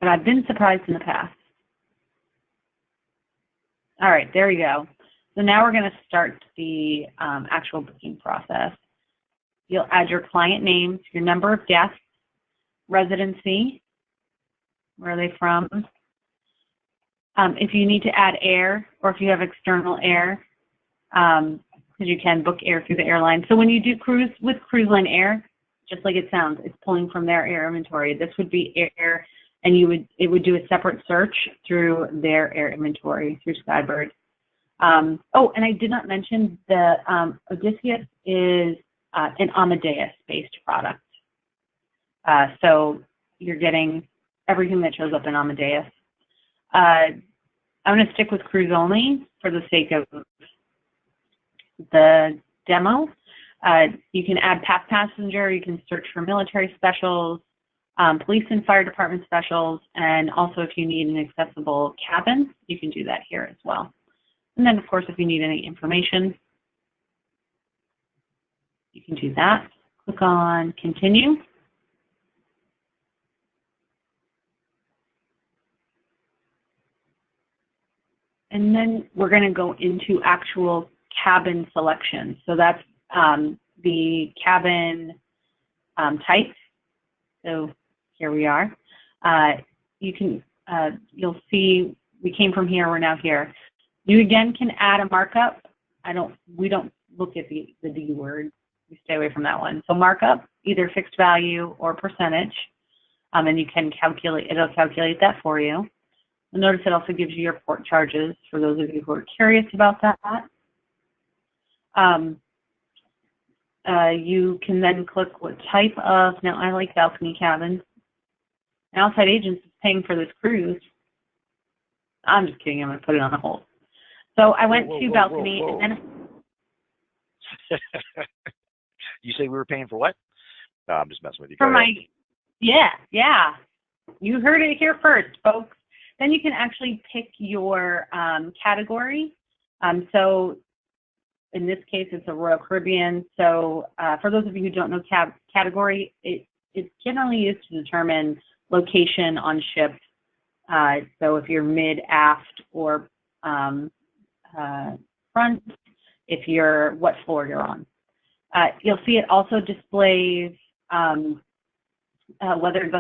But I've been surprised in the past. All right, there we go. So now we're going to start the actual booking process. You'll add your client names, your number of guests, residency, where are they from, if you need to add air or if you have external air, because you can book air through the airline. So when you do cruise with Cruise Line Air, just like it sounds, it's pulling from their air inventory. This would be air, and it would do a separate search through their air inventory through Skybird. Oh, and I did not mention the Odysseus is an Amadeus-based product. So you're getting everything that shows up in Amadeus. I'm going to stick with cruise only for the sake of the demo. You can add past passenger, you can search for military specials, police and fire department specials, and also if you need an accessible cabin, you can do that here as well. And then, of course, if you need any information, you can do that. Click on Continue. And then we're going to go into actual cabin selection. So that's the cabin type. So here we are. You'll see we came from here, we're now here. You again can add a markup. We don't look at the D word. We stay away from that one. So markup, either fixed value or percentage, and you can calculate. It'll calculate that for you. You'll notice it also gives you your port charges for those of you who are curious about that. you can then click what type of, now I like balcony cabins. And Outside Agents is paying for this cruise. I'm just kidding, I'm going to put it on hold. So I went to balcony and then... You say we were paying for what? No, I'm just messing with you. For my, yeah. You heard it here first, folks. Then you can actually pick your category. So in this case, it's a Royal Caribbean. So for those of you who don't know category, it's generally used to determine location on ship. So if you're mid, aft, or front, if you're what floor you're on. You'll see it also displays whether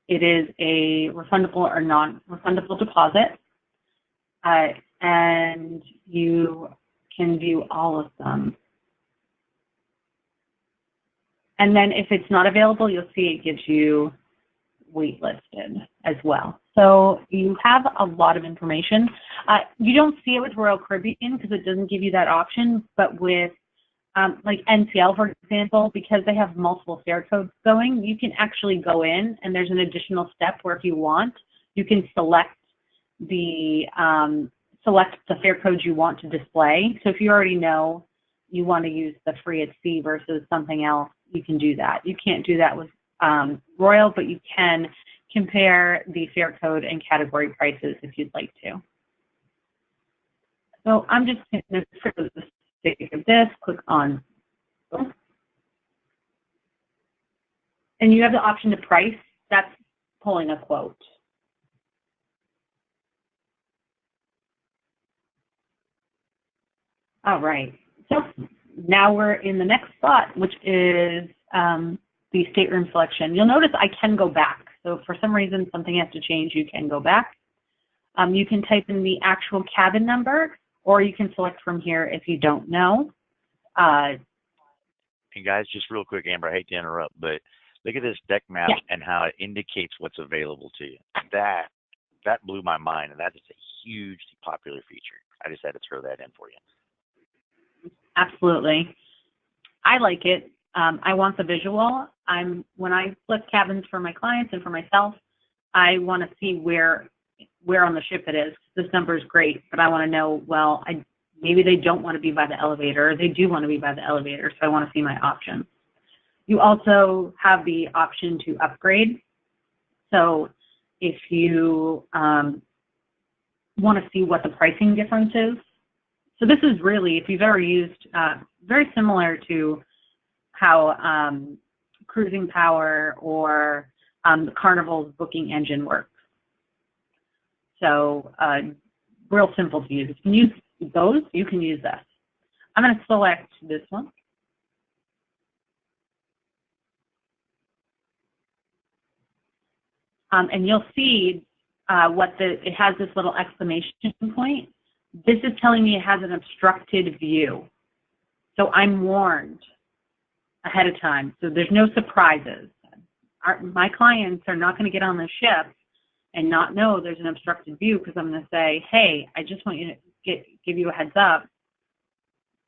it is a refundable or non-refundable deposit, and you can view all of them. And then if it's not available, you'll see it gives you waitlisted as well. So you have a lot of information. You don't see it with Royal Caribbean because it doesn't give you that option, but with like NCL, for example, because they have multiple fare codes going, you can actually go in and there's an additional step where if you want, you can select the fare codes you want to display. So if you already know you want to use the free at sea versus something else, you can do that. You can't do that with Royal, but you can compare the fare code and category prices if you'd like to. So I'm just going to, for the sake of this, click on, and you have the option to price. That's pulling a quote. All right, so now we're in the next spot, which is the stateroom selection. You'll notice I can go back. So if for some reason something has to change, you can go back. You can type in the actual cabin number, or you can select from here if you don't know. And guys, just real quick, Amber, I hate to interrupt, but look at this deck map and how it indicates what's available to you. That blew my mind, and that is a hugely popular feature. I just had to throw that in for you. Absolutely. I like it. I want the visual. When I flip cabins for my clients and for myself, I want to see where on the ship it is. This number is great, but I want to know, well, maybe they don't want to be by the elevator, or they do want to be by the elevator, so I want to see my options. You also have the option to upgrade. So if you want to see what the pricing difference is, so this is really, if you've ever used, very similar to how Cruising Power or the Carnival's booking engine works. So real simple to use. You can use those, you can use this. I'm going to select this one. And you'll see it has this little exclamation point. This is telling me it has an obstructed view. So I'm warned ahead of time. So there's no surprises. My clients are not going to get on the ship and not know there's an obstructed view, because I'm going to say, hey, I just want you to give you a heads up.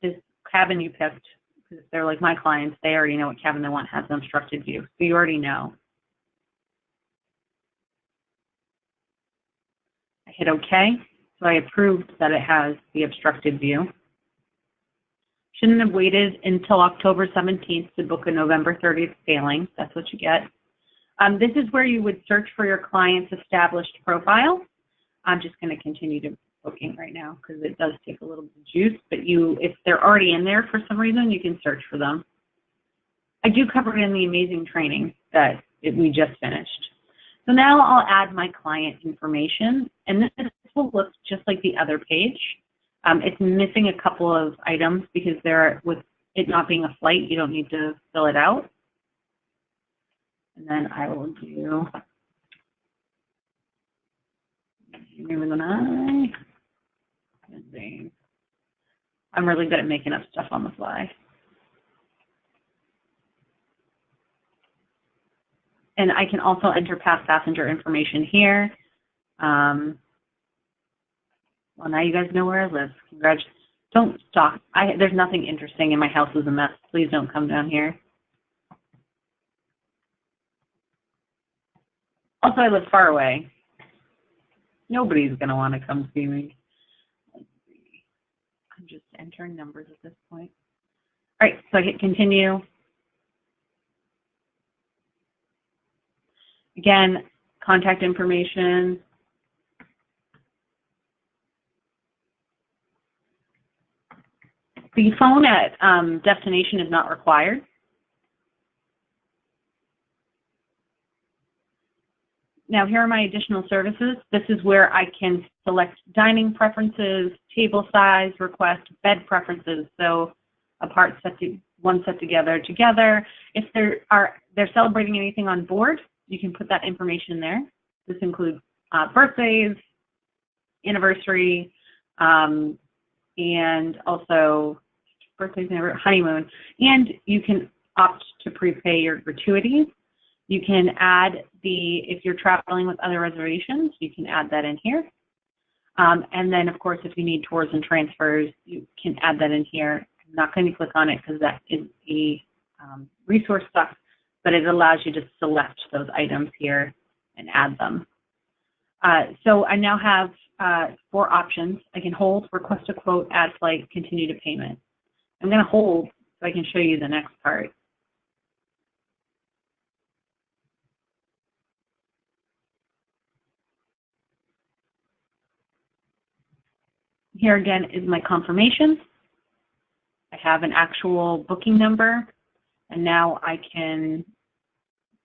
This cabin you picked, because they're like my clients, they already know what cabin they want has an obstructed view. So you already know. I hit OK. So I approved that it has the obstructed view. Shouldn't have waited until October 17th to book a November 30th sailing. That's what you get. This is where you would search for your client's established profile. I'm just going to continue to booking right now because it does take a little bit of juice, but if they're already in there for some reason, you can search for them. I do cover it in the amazing training that we just finished. So now I'll add my client information, and this will look just like the other page. It's missing a couple of items because with it not being a flight, you don't need to fill it out. And then I will do, I'm really good at making up stuff on the fly. And I can also enter past passenger information here. Well, now you guys know where I live. Don't stop. There's nothing interesting, and my house is a mess. Please don't come down here. Also, I live far away. Nobody's going to want to come see me. Let's see. I'm just entering numbers at this point. All right, so I hit continue. Again, contact information. The phone at destination is not required. Now, here are my additional services. This is where I can select dining preferences, table size, request, bed preferences. So apart one set together. If they're celebrating anything on board, you can put that information there. This includes birthdays, anniversary, and also birthdays, honeymoon. And you can opt to prepay your gratuities. You can add if you're traveling with other reservations, you can add that in here. And then, of course, if you need tours and transfers, you can add that in here. I'm not going to click on it because that is a resource stuff, but it allows you to select those items here and add them. So I now have 4 options. I can hold, request a quote, add flight, continue to payment. I'm going to hold so I can show you the next part. Here again is my confirmation. I have an actual booking number, and now I can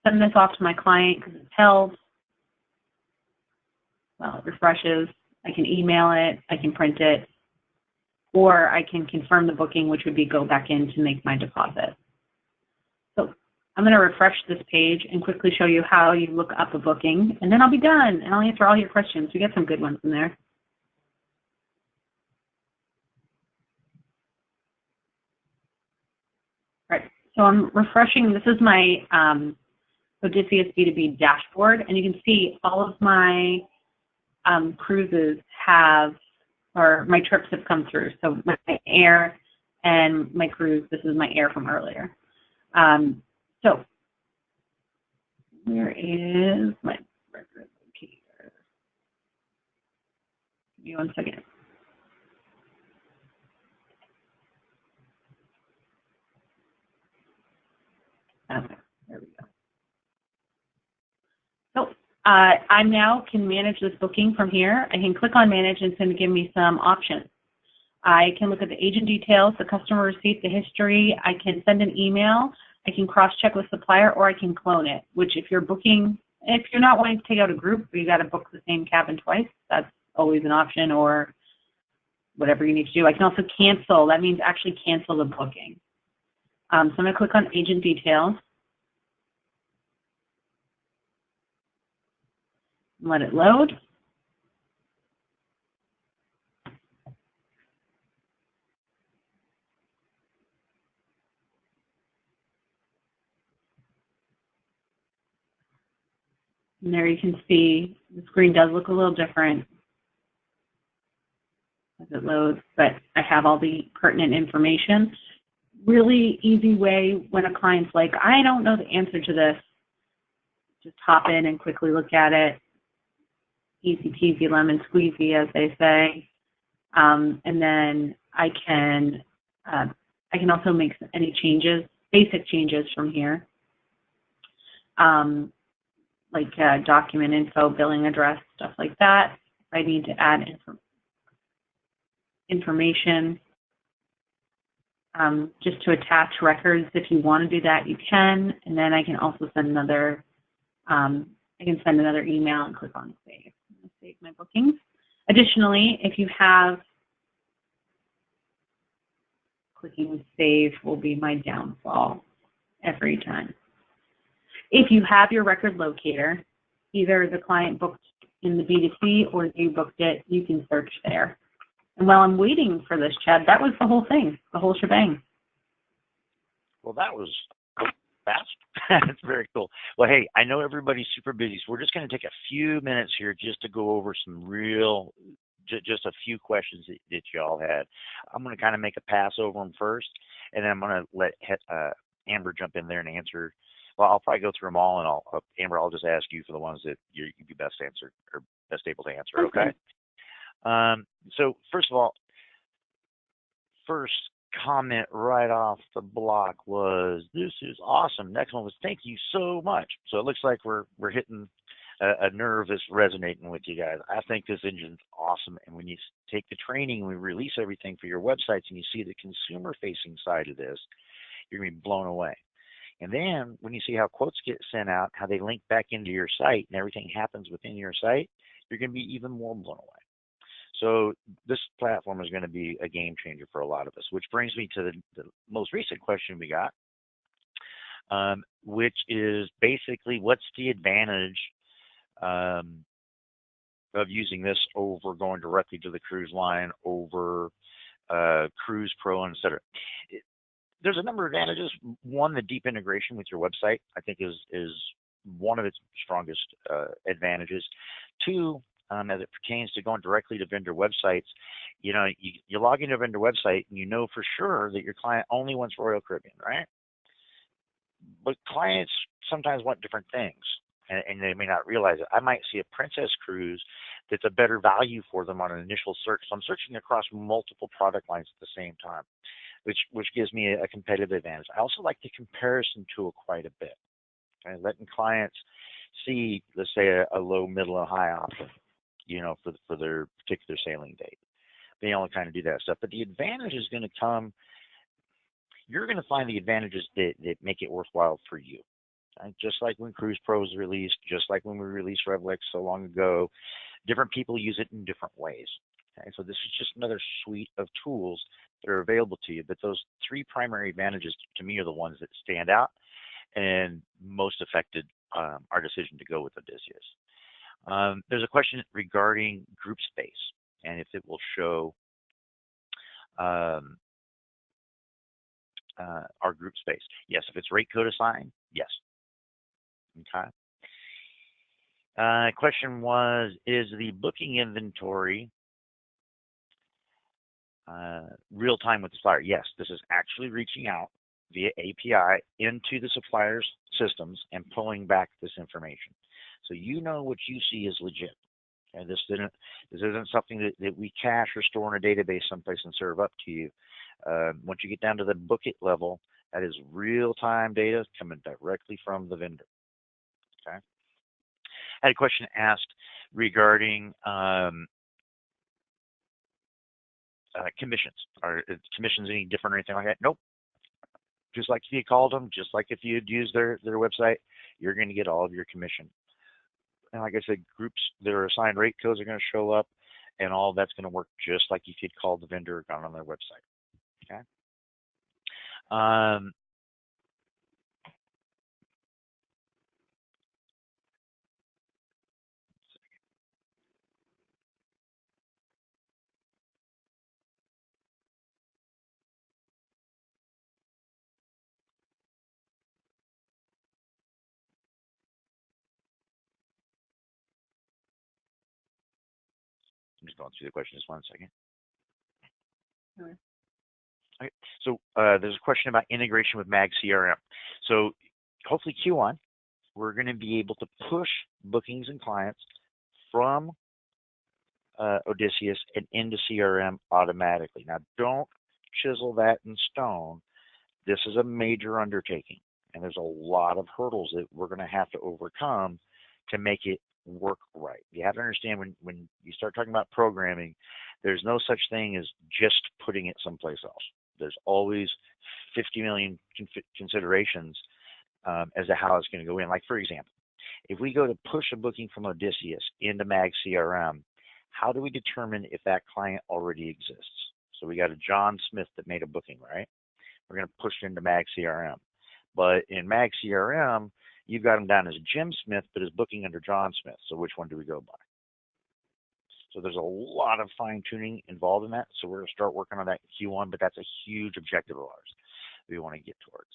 send this off to my client because it's held. Well, it refreshes. I can email it, I can print it, or I can confirm the booking, which would be go back in to make my deposit. So I'm going to refresh this page and quickly show you how you look up a booking, and then I'll be done, and I'll answer all your questions. We got some good ones in there. All right, so I'm refreshing. This is my Odysseus B2B dashboard, and you can see all of my cruises or my trips have come through. So my air and my cruise, this is my air from earlier. So where is my record locator? Give me 1 second. Okay, there we go. So I now can manage this booking from here. I can click on manage and it's going to give me some options. I can look at the agent details, the customer receipt, the history. I can send an email. I can cross-check with supplier, or I can clone it, which if you're not wanting to take out a group, you got to book the same cabin twice, that's always an option, or whatever you need to do. I can also cancel. That means actually cancel the booking. So I'm going to click on agent details. Let it load. And there you can see the screen does look a little different as it loads, but I have all the pertinent information. Really easy way when a client's like, I don't know the answer to this, just hop in and quickly look at it. Easy peasy lemon squeezy, as they say. And then I can also make any changes, basic changes from here. Like document info, billing address, stuff like that. If I need to add information, just to attach records, if you want to do that, you can. And then I can also send another. I can send another email and click on save. I'm going to save my bookings. Additionally, if you have, clicking save will be my downfall every time. If you have your record locator, either the client booked in the B2C or you booked it, you can search there. And while I'm waiting for this, Chad, that was the whole thing, the whole shebang. Well, that was fast. That's very cool. Well, hey, I know everybody's super busy, so we're just going to take a few minutes here just to go over some real just a few questions that y'all had. I'm going to kind of make a pass over them first, and then I'm going to let Amber jump in there and answer. Well, I'll probably go through them all, and Amber, I'll just ask you for the ones that you'd be best answered or best able to answer. Okay. So first of all, first comment right off the block was, "This is awesome." Next one was, "Thank you so much." So it looks like we're hitting a nerve that's resonating with you guys. I think this engine's awesome, and when you take the training and we release everything for your websites and you see the consumer-facing side of this, you're going to be blown away. And then when you see how quotes get sent out, how they link back into your site, and everything happens within your site, you're going to be even more blown away. So this platform is going to be a game changer for a lot of us, which brings me to the most recent question we got, which is basically, what's the advantage of using this over going directly to the cruise line, over Cruise Pro, et cetera? There's a number of advantages. One, the deep integration with your website, I think, is one of its strongest advantages. Two, as it pertains to going directly to vendor websites, you log into a vendor website and you know for sure that your client only wants Royal Caribbean, right? But clients sometimes want different things, and they may not realize it. I might see a Princess Cruise that's a better value for them on an initial search. So I'm searching across multiple product lines at the same time, which gives me a competitive advantage. I also like the comparison tool quite a bit, okay? Letting clients see, let's say, a low, middle, and high option, for their particular sailing date. They only kind of do that stuff. But the advantage is going to come, you're going to find the advantages that make it worthwhile for you. Okay? Just like when Cruise Pro was released, just like when we released Revlex so long ago, different people use it in different ways. Okay? So this is just another suite of tools that are available to you. But those three primary advantages to me are the ones that stand out and most affected our decision to go with Odysseus. There's a question regarding group space and if it will show our group space. Yes, if it's rate code assigned, yes. Okay. Question was, is the booking inventory real time with the supplier? Yes, this is actually reaching out via API into the supplier's systems and pulling back this information. So what you see is legit. Okay? This isn't something that we cache or store in a database someplace and serve up to you. Once you get down to the book it level, that is real-time data coming directly from the vendor. Okay. I had a question asked regarding commissions. Are commissions any different or anything like that? Nope. Just like if you called them, just like if you'd use their website, you're going to get all of your commission. And like I said, groups that are assigned rate codes are going to show up, and all that's going to work just like if you'd called the vendor or gone on their website. Okay. I'm just going through the question. Just 1 second. Sure. Okay. So there's a question about integration with Mag CRM. So hopefully Q1, we're going to be able to push bookings and clients from Odysseus and into CRM automatically. Now, don't chisel that in stone. This is a major undertaking, and there's a lot of hurdles that we're going to have to overcome to make it work right. You have to understand when you start talking about programming, there's no such thing as just putting it someplace else. There's always 50 million considerations as to how it's going to go in. Like, for example, if we go to push a booking from Odysseus into Mag CRM, how do we determine if that client already exists? So we got a John Smith that made a booking, right? We're going to push it into Mag CRM. But in Mag CRM, you've got him down as Jim Smith, but is booking under John Smith. So which one do we go by? So there's a lot of fine-tuning involved in that. So we're going to start working on that in Q1, but that's a huge objective of ours we want to get towards.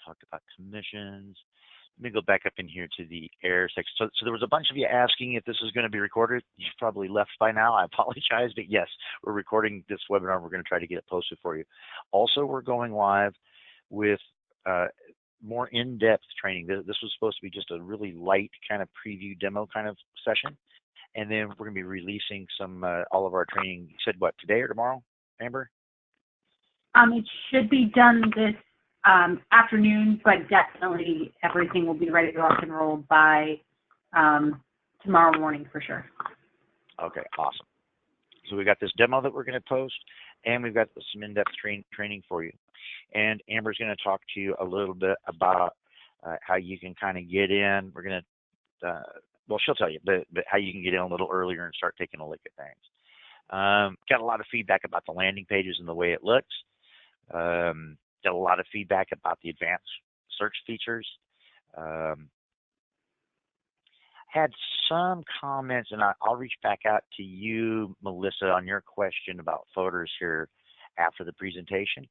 talked about commissions. Let me go back up in here to the air section. So there was a bunch of you asking if this is going to be recorded. You've probably left by now. I apologize, but yes, we're recording this webinar. We're going to try to get it posted for you. Also, we're going live with more in-depth training. This was supposed to be just a really light kind of preview demo kind of session. And then we're going to be releasing some all of our training. You said what, today or tomorrow, Amber? It should be done this afternoon, but definitely everything will be ready to rock and roll by tomorrow morning for sure. Okay, awesome. So we got this demo that we're going to post, and we've got some in-depth training for you. And Amber's going to talk to you a little bit about how you can kind of get in. We're going to well, she'll tell you, but how you can get in a little earlier and start taking a look at things. Got a lot of feedback about the landing pages and the way it looks. Got a lot of feedback about the advanced search features. Had some comments, and I'll reach back out to you, Melissa, on your question about photos here after the presentation.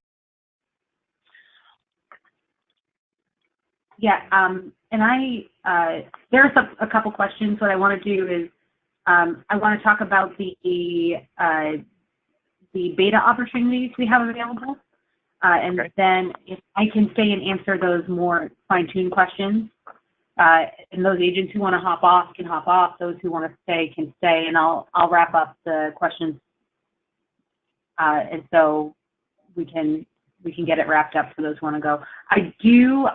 Yeah, and there's a couple questions. What I want to do is I want to talk about the beta opportunities we have available, and okay. Then if I can stay and answer those more fine-tuned questions, and those agents who want to hop off can hop off. Those who want to stay can stay, and I'll wrap up the questions, and so we can get it wrapped up for those who want to go. I do.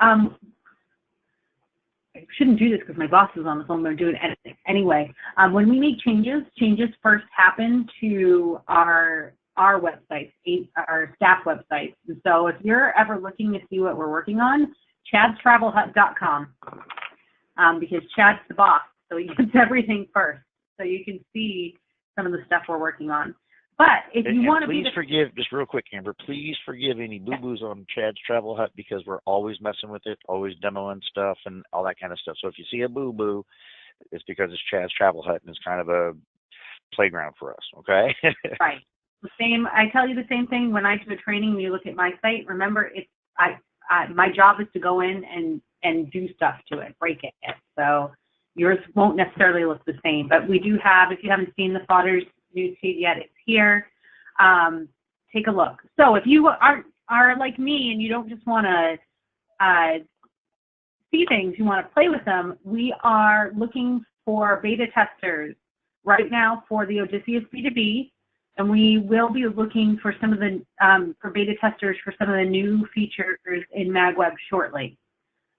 I shouldn't do this because my boss is on the phone. They're doing editing. Anyway, when we make changes first happen to our websites, our staff websites. And so if you're ever looking to see what we're working on, Chad'sTravelHut.com, because Chad's the boss, so he gets everything first. So you can see some of the stuff we're working on. But if you want to please forgive, just real quick, Amber, please forgive any boo-boos on Chad's Travel Hut because we're always messing with it, always demoing stuff and all that kind of stuff. So if you see a boo-boo, it's because it's Chad's Travel Hut and it's kind of a playground for us, okay? Right. The same. I tell you the same thing when I do a training and you look at my site. Remember, my job is to go in and do stuff to it, break it. So yours won't necessarily look the same. But we do have, if you haven't seen the Fodders newsfeed yet, it's here. Take a look. So if you are like me and you don't just want to see things, you want to play with them, we are looking for beta testers right now for the Odysseus B2B, and we will be looking for some of the for beta testers for some of the new features in MagWeb shortly.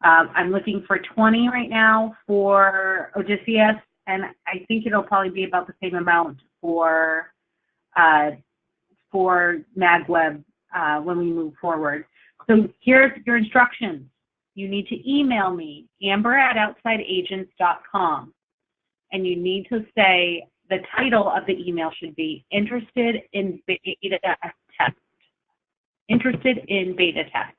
I'm looking for 20 right now for Odysseus, and I think it'll probably be about the same amount for MagWeb when we move forward. So here's your instructions. You need to email me, Amber@OutsideAgents.com, and you need to say, the title of the email should be interested in beta test. Interested in beta test.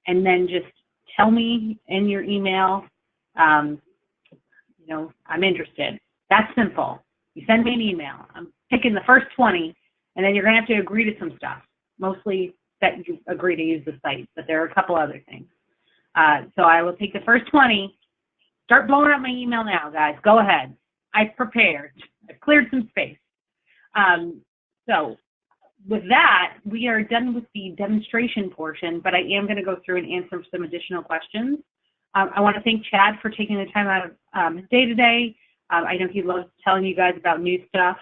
And then just tell me in your email, I'm interested. That's simple. You send me an email. I'm picking the first 20, and then you're going to have to agree to some stuff, mostly that you agree to use the site, but there are a couple other things. So I will take the first 20. Start blowing up my email now, guys. Go ahead. I've prepared. I've cleared some space. So with that, we are done with the demonstration portion, but I am going to go through and answer some additional questions. I want to thank Chad for taking the time out of his day today. I know he loves telling you guys about new stuff,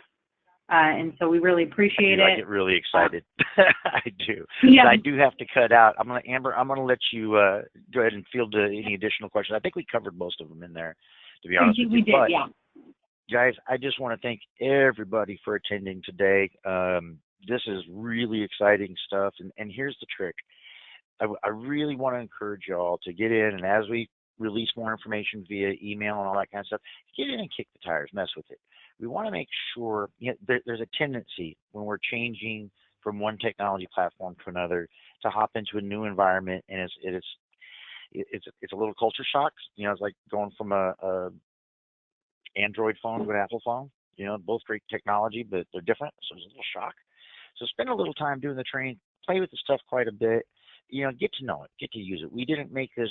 and so we really appreciate it. I get really excited. I do. Yeah. I do have to cut out. Amber, I'm going to let you go ahead and field any additional questions. I think we covered most of them in there, to be honest with you. We did, yeah. Guys, I just want to thank everybody for attending today. This is really exciting stuff, and here's the trick. I really want to encourage y'all to get in, and as we release more information via email and all that kind of stuff, get in and kick the tires, mess with it. We want to make sure, there's a tendency when we're changing from one technology platform to another to hop into a new environment, and it's a little culture shock. It's like going from a Android phone to an Apple phone. Both great technology, but they're different, so there's a little shock. So spend a little time doing the training, play with the stuff quite a bit. get to know it, get to use it. We didn't make this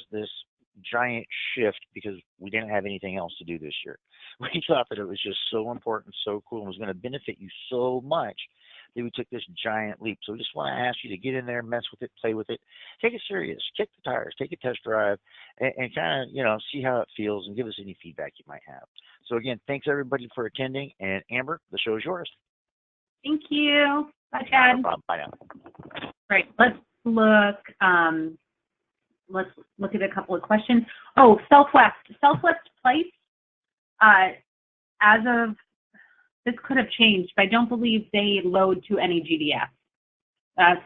giant shift because we didn't have anything else to do this year. We thought that it was just so important, so cool, and was going to benefit you so much that we took this giant leap. So we just want to ask you to get in there, mess with it, play with it, take it serious, kick the tires, take a test drive, and kind of, see how it feels and give us any feedback you might have. So again, thanks everybody for attending, and Amber, the show is yours. Thank you. Bye, Chad. No problem. Bye now. Right. Let's look. Let's look at a couple of questions. Oh, Southwest Place. As of this could have changed, but I don't believe they load to any GDS.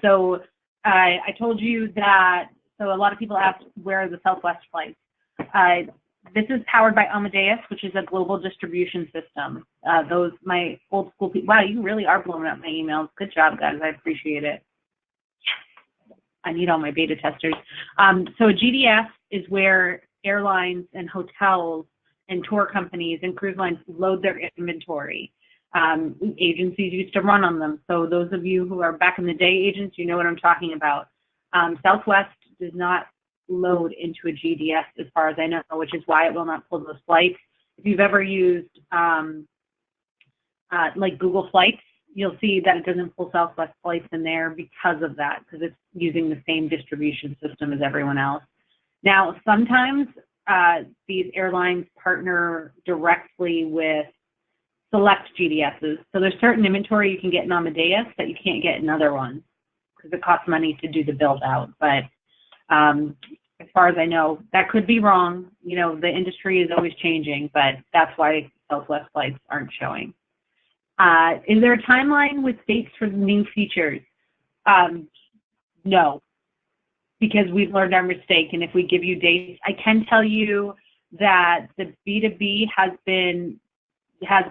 So I told you that. So a lot of people ask where the Southwest Place. This is powered by Amadeus, which is a global distribution system. My old school people, wow, you really are blowing up my emails. Good job, guys. I appreciate it. I need all my beta testers. So a GDS is where airlines and hotels and tour companies and cruise lines load their inventory. Agencies used to run on them. So those of you who are back in the day agents, you know what I'm talking about. Southwest does not load into a GDS as far as I know, which is why it will not pull those flights. If you've ever used like Google Flights, you'll see that it doesn't pull Southwest Flights in there because of that, because it's using the same distribution system as everyone else. Now, sometimes these airlines partner directly with select GDSs. So there's certain inventory you can get in Amadeus that you can't get in other ones because it costs money to do the build out. But as far as I know, that could be wrong. The industry is always changing, but that's why Southwest Flights aren't showing. Is there a timeline with dates for the new features? No, because we've learned our mistake. And if we give you dates, I can tell you that the B2B has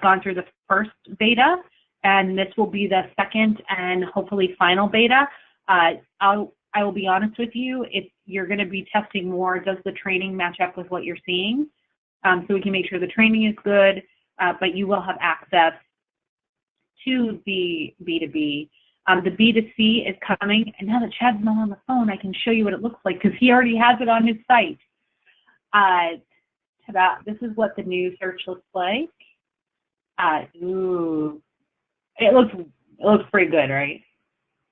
gone through the first beta, and this will be the second and hopefully final beta. I will be honest with you, if you're going to be testing more, does the training match up with what you're seeing? So we can make sure the training is good, but you will have access to the B2B. The B2C is coming, and now that Chad's not on the phone, I can show you what it looks like because he already has it on his site. This is what the new search looks like. Ooh, it looks pretty good, right?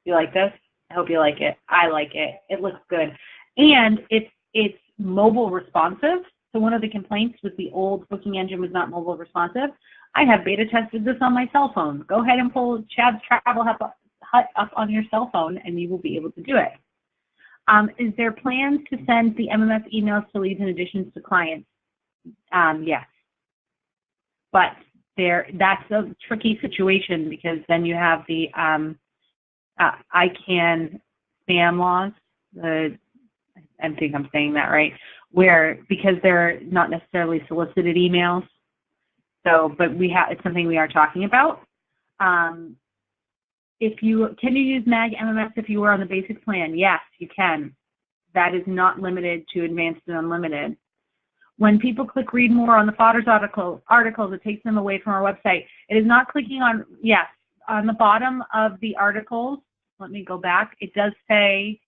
You like this? I hope you like it. I like it. It looks good, and it's mobile responsive. So one of the complaints with the old booking engine was not mobile responsive. I have beta tested this on my cell phone. Go ahead and pull Chad's Travel Hut up on your cell phone, and you will be able to do it. Is there plans to send the MMS emails to leads in addition to clients? Yes, but that's a tricky situation because then you have the ICANN spam laws. I think I'm saying that right. Because they're not necessarily solicited emails. So, but it's something we are talking about. Can you use MAG MMS if you were on the basic plan? Yes, you can. That is not limited to advanced and unlimited. When people click read more on the Fodders articles, it takes them away from our website. It is not clicking on, yes, on the bottom of the articles. Let me go back. It does say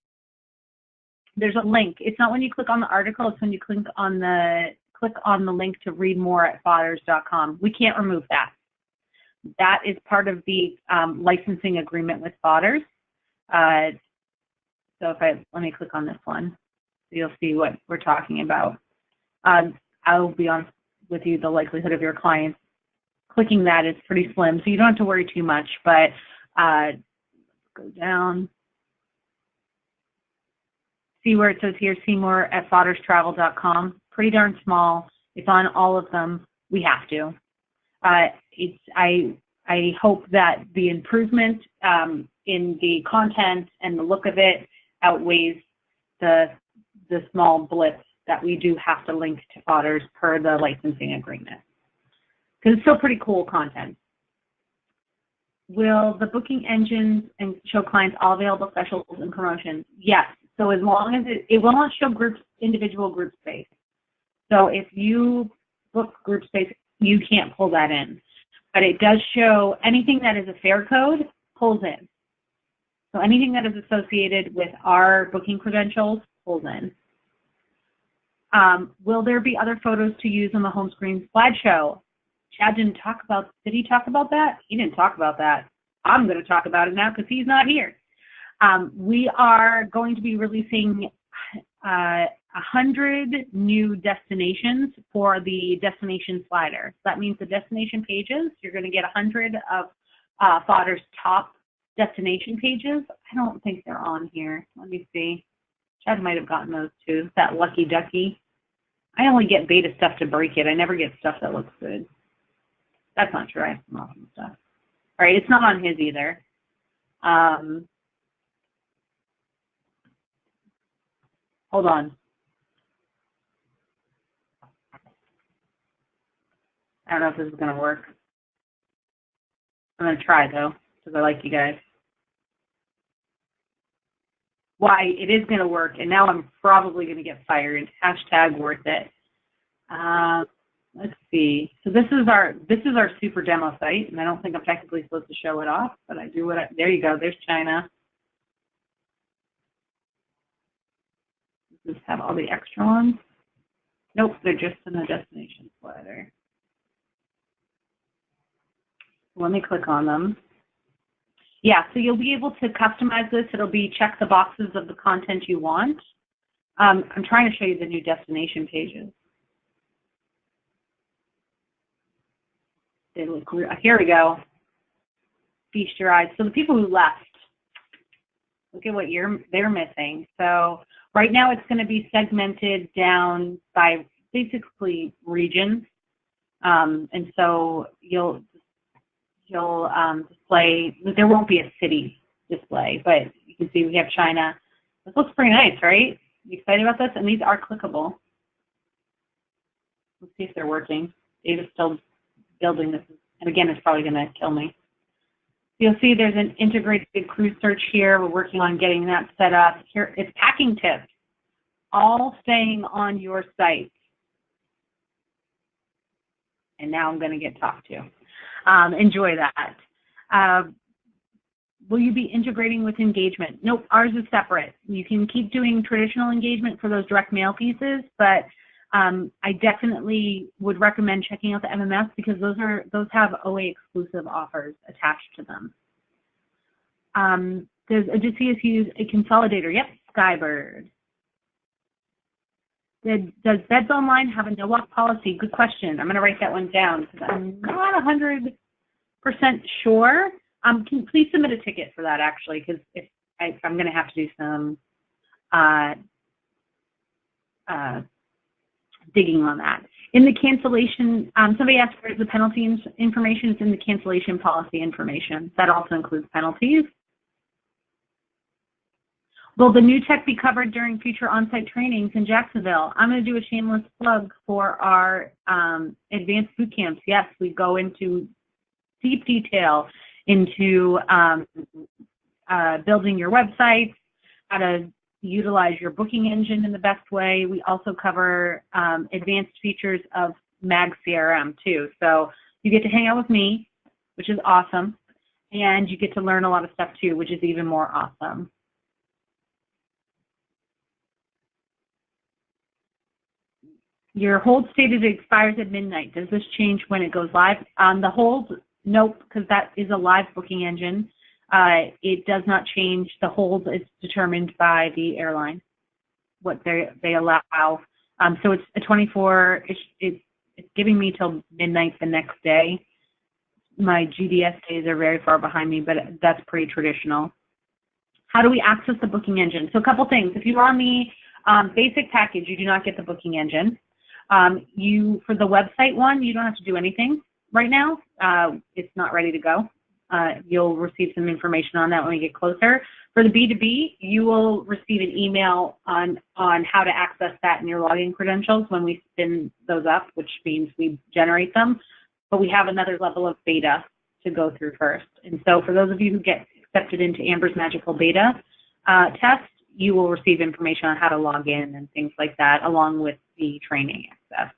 there's a link. It's not when you click on the article, it's when you click on the link to read more at OutsideAgents.com. We can't remove that. That is part of the licensing agreement with Fodders. So let me click on this one, so you'll see what we're talking about. I'll be honest with you, the likelihood of your clients clicking that is pretty slim, so you don't have to worry too much, but go down. See where it says here, see more at FoddersTravel.com. Pretty darn small. It's on all of them. We have to. I hope that the improvement in the content and the look of it outweighs the small blips that we do have to link to Fodders per the licensing agreement. Because it's still pretty cool content. Will the booking engines and show clients all available specials and promotions? Yes. So as long as it will not show individual group space. So if you book group space, you can't pull that in. But it does show anything that is a fare code pulls in. So anything that is associated with our booking credentials pulls in. Will there be other photos to use on the home screen slideshow? Chad did he talk about that? He didn't talk about that. I'm going to talk about it now because he's not here. We are going to be releasing 100 new destinations for the destination slider. That means the destination pages, you're going to get 100 of Fodder's top destination pages. I don't think they're on here. Let me see. Chad might have gotten those too. That lucky ducky. I only get beta stuff to break it. I never get stuff that looks good. That's not true. I have some awesome stuff. All right, it's not on his either. Hold on. I don't know if this is going to work. I'm going to try, though, because I like you guys. Why, it is going to work, and now I'm probably going to get fired. Hashtag worth it. Let's see. So this is our super demo site, and I don't think I'm technically supposed to show it off, but I do there you go. There's China. Does this have all the extra ones? Nope, they're just in the destination slider. Let me click on them. Yeah, so you'll be able to customize this. It'll be check the boxes of the content you want. I'm trying to show you the new destination pages. They look real. Here we go. Feast your eyes. So the people who left, look at what they're missing. So right now it's going to be segmented down by basically regions. And so you'll display, there won't be a city display, but you can see we have China. This looks pretty nice, right? You excited about this? And these are clickable. Let's see if they're working. David's still building this. And again, it's probably going to kill me. You'll see there's an integrated cruise search here. We're working on getting that set up. Here, it's packing tips, all staying on your site. And now I'm going to get talked to. Enjoy that. Will you be integrating with engagement? Nope, ours is separate. You can keep doing traditional engagement for those direct mail pieces, but I definitely would recommend checking out the MMS because those have OA exclusive offers attached to them. Does Odysseus use a consolidator? Yep, Skybird. Does Beds Online have a no-walk policy? Good question. I'm going to write that one down because I'm not 100% sure. Please submit a ticket for that, actually, because I'm going to have to do some digging on that. In the cancellation, somebody asked for the penalty information. It's in the cancellation policy information. That also includes penalties. Will the new tech be covered during future on-site trainings in Jacksonville? I'm going to do a shameless plug for our advanced boot camps. Yes, we go into deep detail into building your website, how to utilize your booking engine in the best way. We also cover advanced features of Mag CRM too. So you get to hang out with me, which is awesome, and you get to learn a lot of stuff too, which is even more awesome. Your hold stated it expires at midnight. Does this change when it goes live? The hold, nope, because that is a live booking engine. It does not change. The hold is determined by the airline, what they allow. So it's a 24. It's giving me till midnight the next day. My GDS days are very far behind me, but that's pretty traditional. How do we access the booking engine? So a couple things. If you're on the basic package, you do not get the booking engine. For the website one, you don't have to do anything right now. It's not ready to go. You'll receive some information on that when we get closer. For the B2B, you will receive an email on how to access that in your login credentials when we spin those up, which means we generate them. But we have another level of beta to go through first. And so for those of you who get accepted into Amber's Magical Beta test, you will receive information on how to log in and things like that, along with the training access.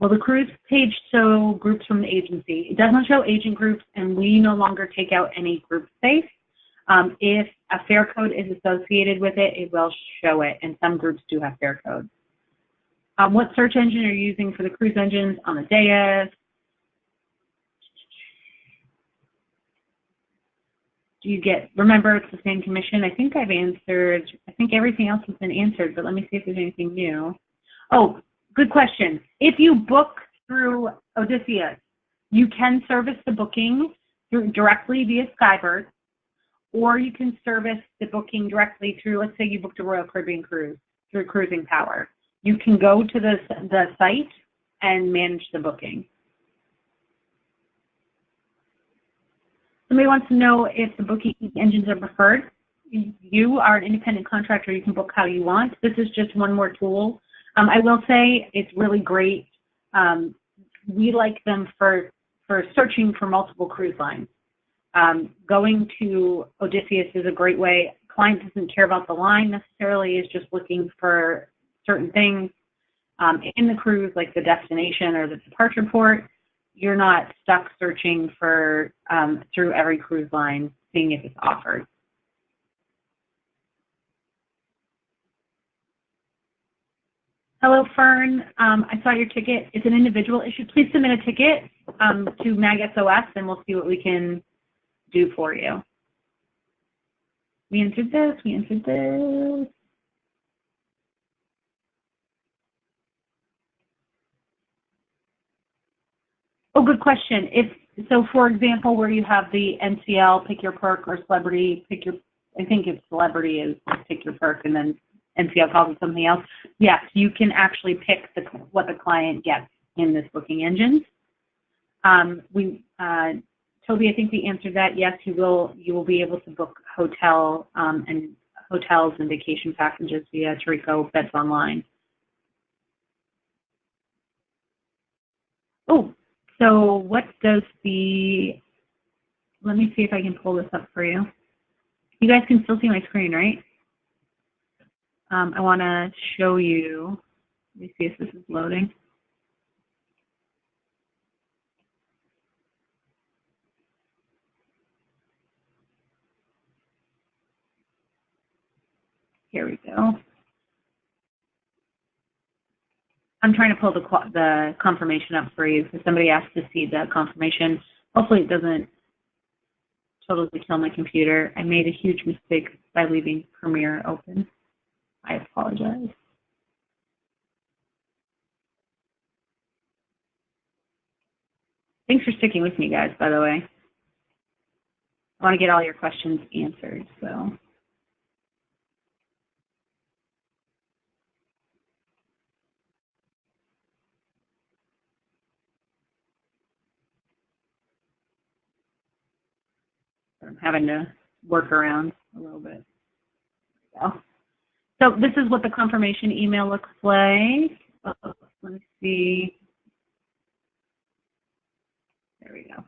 Will the cruise page show groups from the agency? It doesn't show agent groups, and we no longer take out any group space. If a fare code is associated with it, it will show it, and some groups do have fare codes. What search engine are you using for the cruise engines on the dais? Do you get, remember, it's the same commission? I think I've answered, I think everything else has been answered, but let me see if there's anything new. Oh, good question. If you book through Odysseus, you can service the booking directly via Skybird, or you can service the booking directly through, let's say you booked a Royal Caribbean cruise through Cruising Power. You can go to the site and manage the booking. Somebody wants to know if the booking engines are preferred. You are an independent contractor. You can book how you want. This is just one more tool. I will say it's really great. We like them for searching for multiple cruise lines. Going to Odysseus is a great way. Client doesn't care about the line necessarily, is just looking for certain things in the cruise, like the destination or the departure port. You're not stuck searching for through every cruise line, seeing if it's offered. Hello, Fern. I saw your ticket. It's an individual issue. Please submit a ticket to MagSOS, and we'll see what we can do for you. We answered this. We answered this. Oh, good question. So, for example, where you have the NCL, pick your perk, or celebrity, pick your, I think it's celebrity is pick your perk, and then NCL calls it something else. Yes, you can actually pick what the client gets in this booking engine. Toby, I think we answered that. Yes, you will be able to book hotels and vacation packages via Tarico Beds Online. Oh. So what does let me see if I can pull this up for you. You guys can still see my screen, right? I want to show you. Let me see if this is loading. Here we go. I'm trying to pull the confirmation up for you because somebody asked to see the confirmation. Hopefully it doesn't totally kill my computer. I made a huge mistake by leaving Premiere open. I apologize. Thanks for sticking with me, guys, by the way. I want to get all your questions answered, so. I'm having to work around a little bit. So this is what the confirmation email looks like. Let me see. There we go.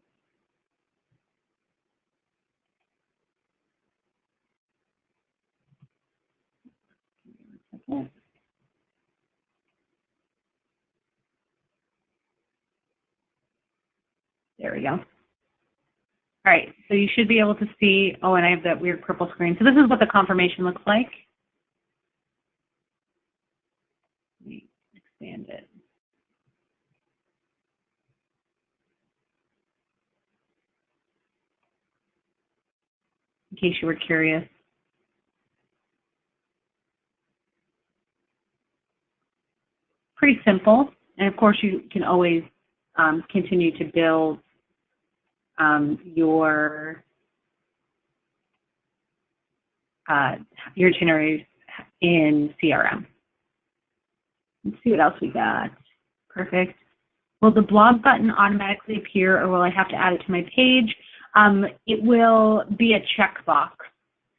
Okay. There we go. All right, so you should be able to see, oh, and I have that weird purple screen. So this is what the confirmation looks like. Let me expand it. In case you were curious. Pretty simple, and of course you can always continue to build your itineraries in CRM. Let's see what else we got. Perfect. Will the blog button automatically appear, or will I have to add it to my page? It will be a checkbox,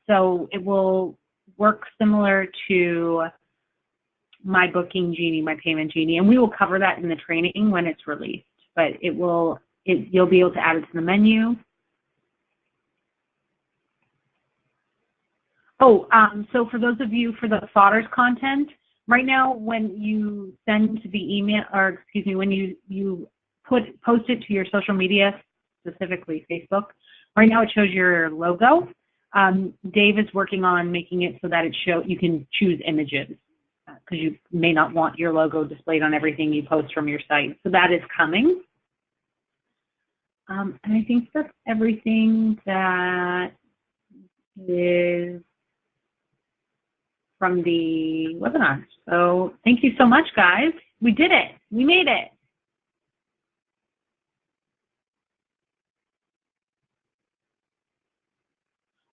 so it will work similar to My Booking Genie, My Payment Genie, and we will cover that in the training when it's released. But you'll be able to add it to the menu. Oh, so for those of you for the fodders content, right now when you send the email, or excuse me, when you post it to your social media, specifically Facebook, right now it shows your logo. Dave is working on making it so that you can choose images because you may not want your logo displayed on everything you post from your site. So that is coming. And I think that's everything that is from the webinar. So thank you so much, guys. We did it. We made it.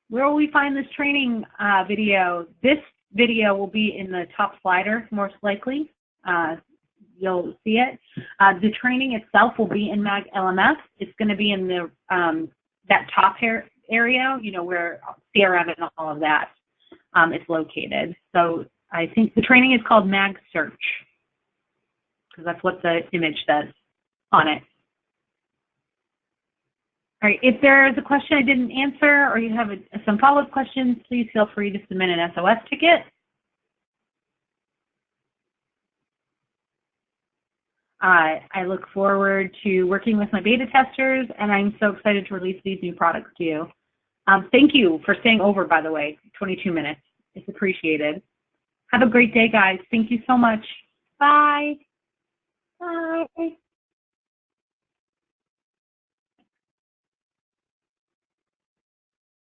Where will we find this training video? This video will be in the top slider, most likely. You'll see it. The training itself will be in Mag LMS. It's going to be in the that top area, you know, where CRM and all of that is located. So I think the training is called Mag Search because that's what the image says on it. All right, if there's a question I didn't answer or you have some follow-up questions, please feel free to submit an SOS ticket. I look forward to working with my beta testers, and I'm so excited to release these new products to you. Thank you for staying over, by the way, 22 minutes. It's appreciated. Have a great day, guys. Thank you so much. Bye. Bye.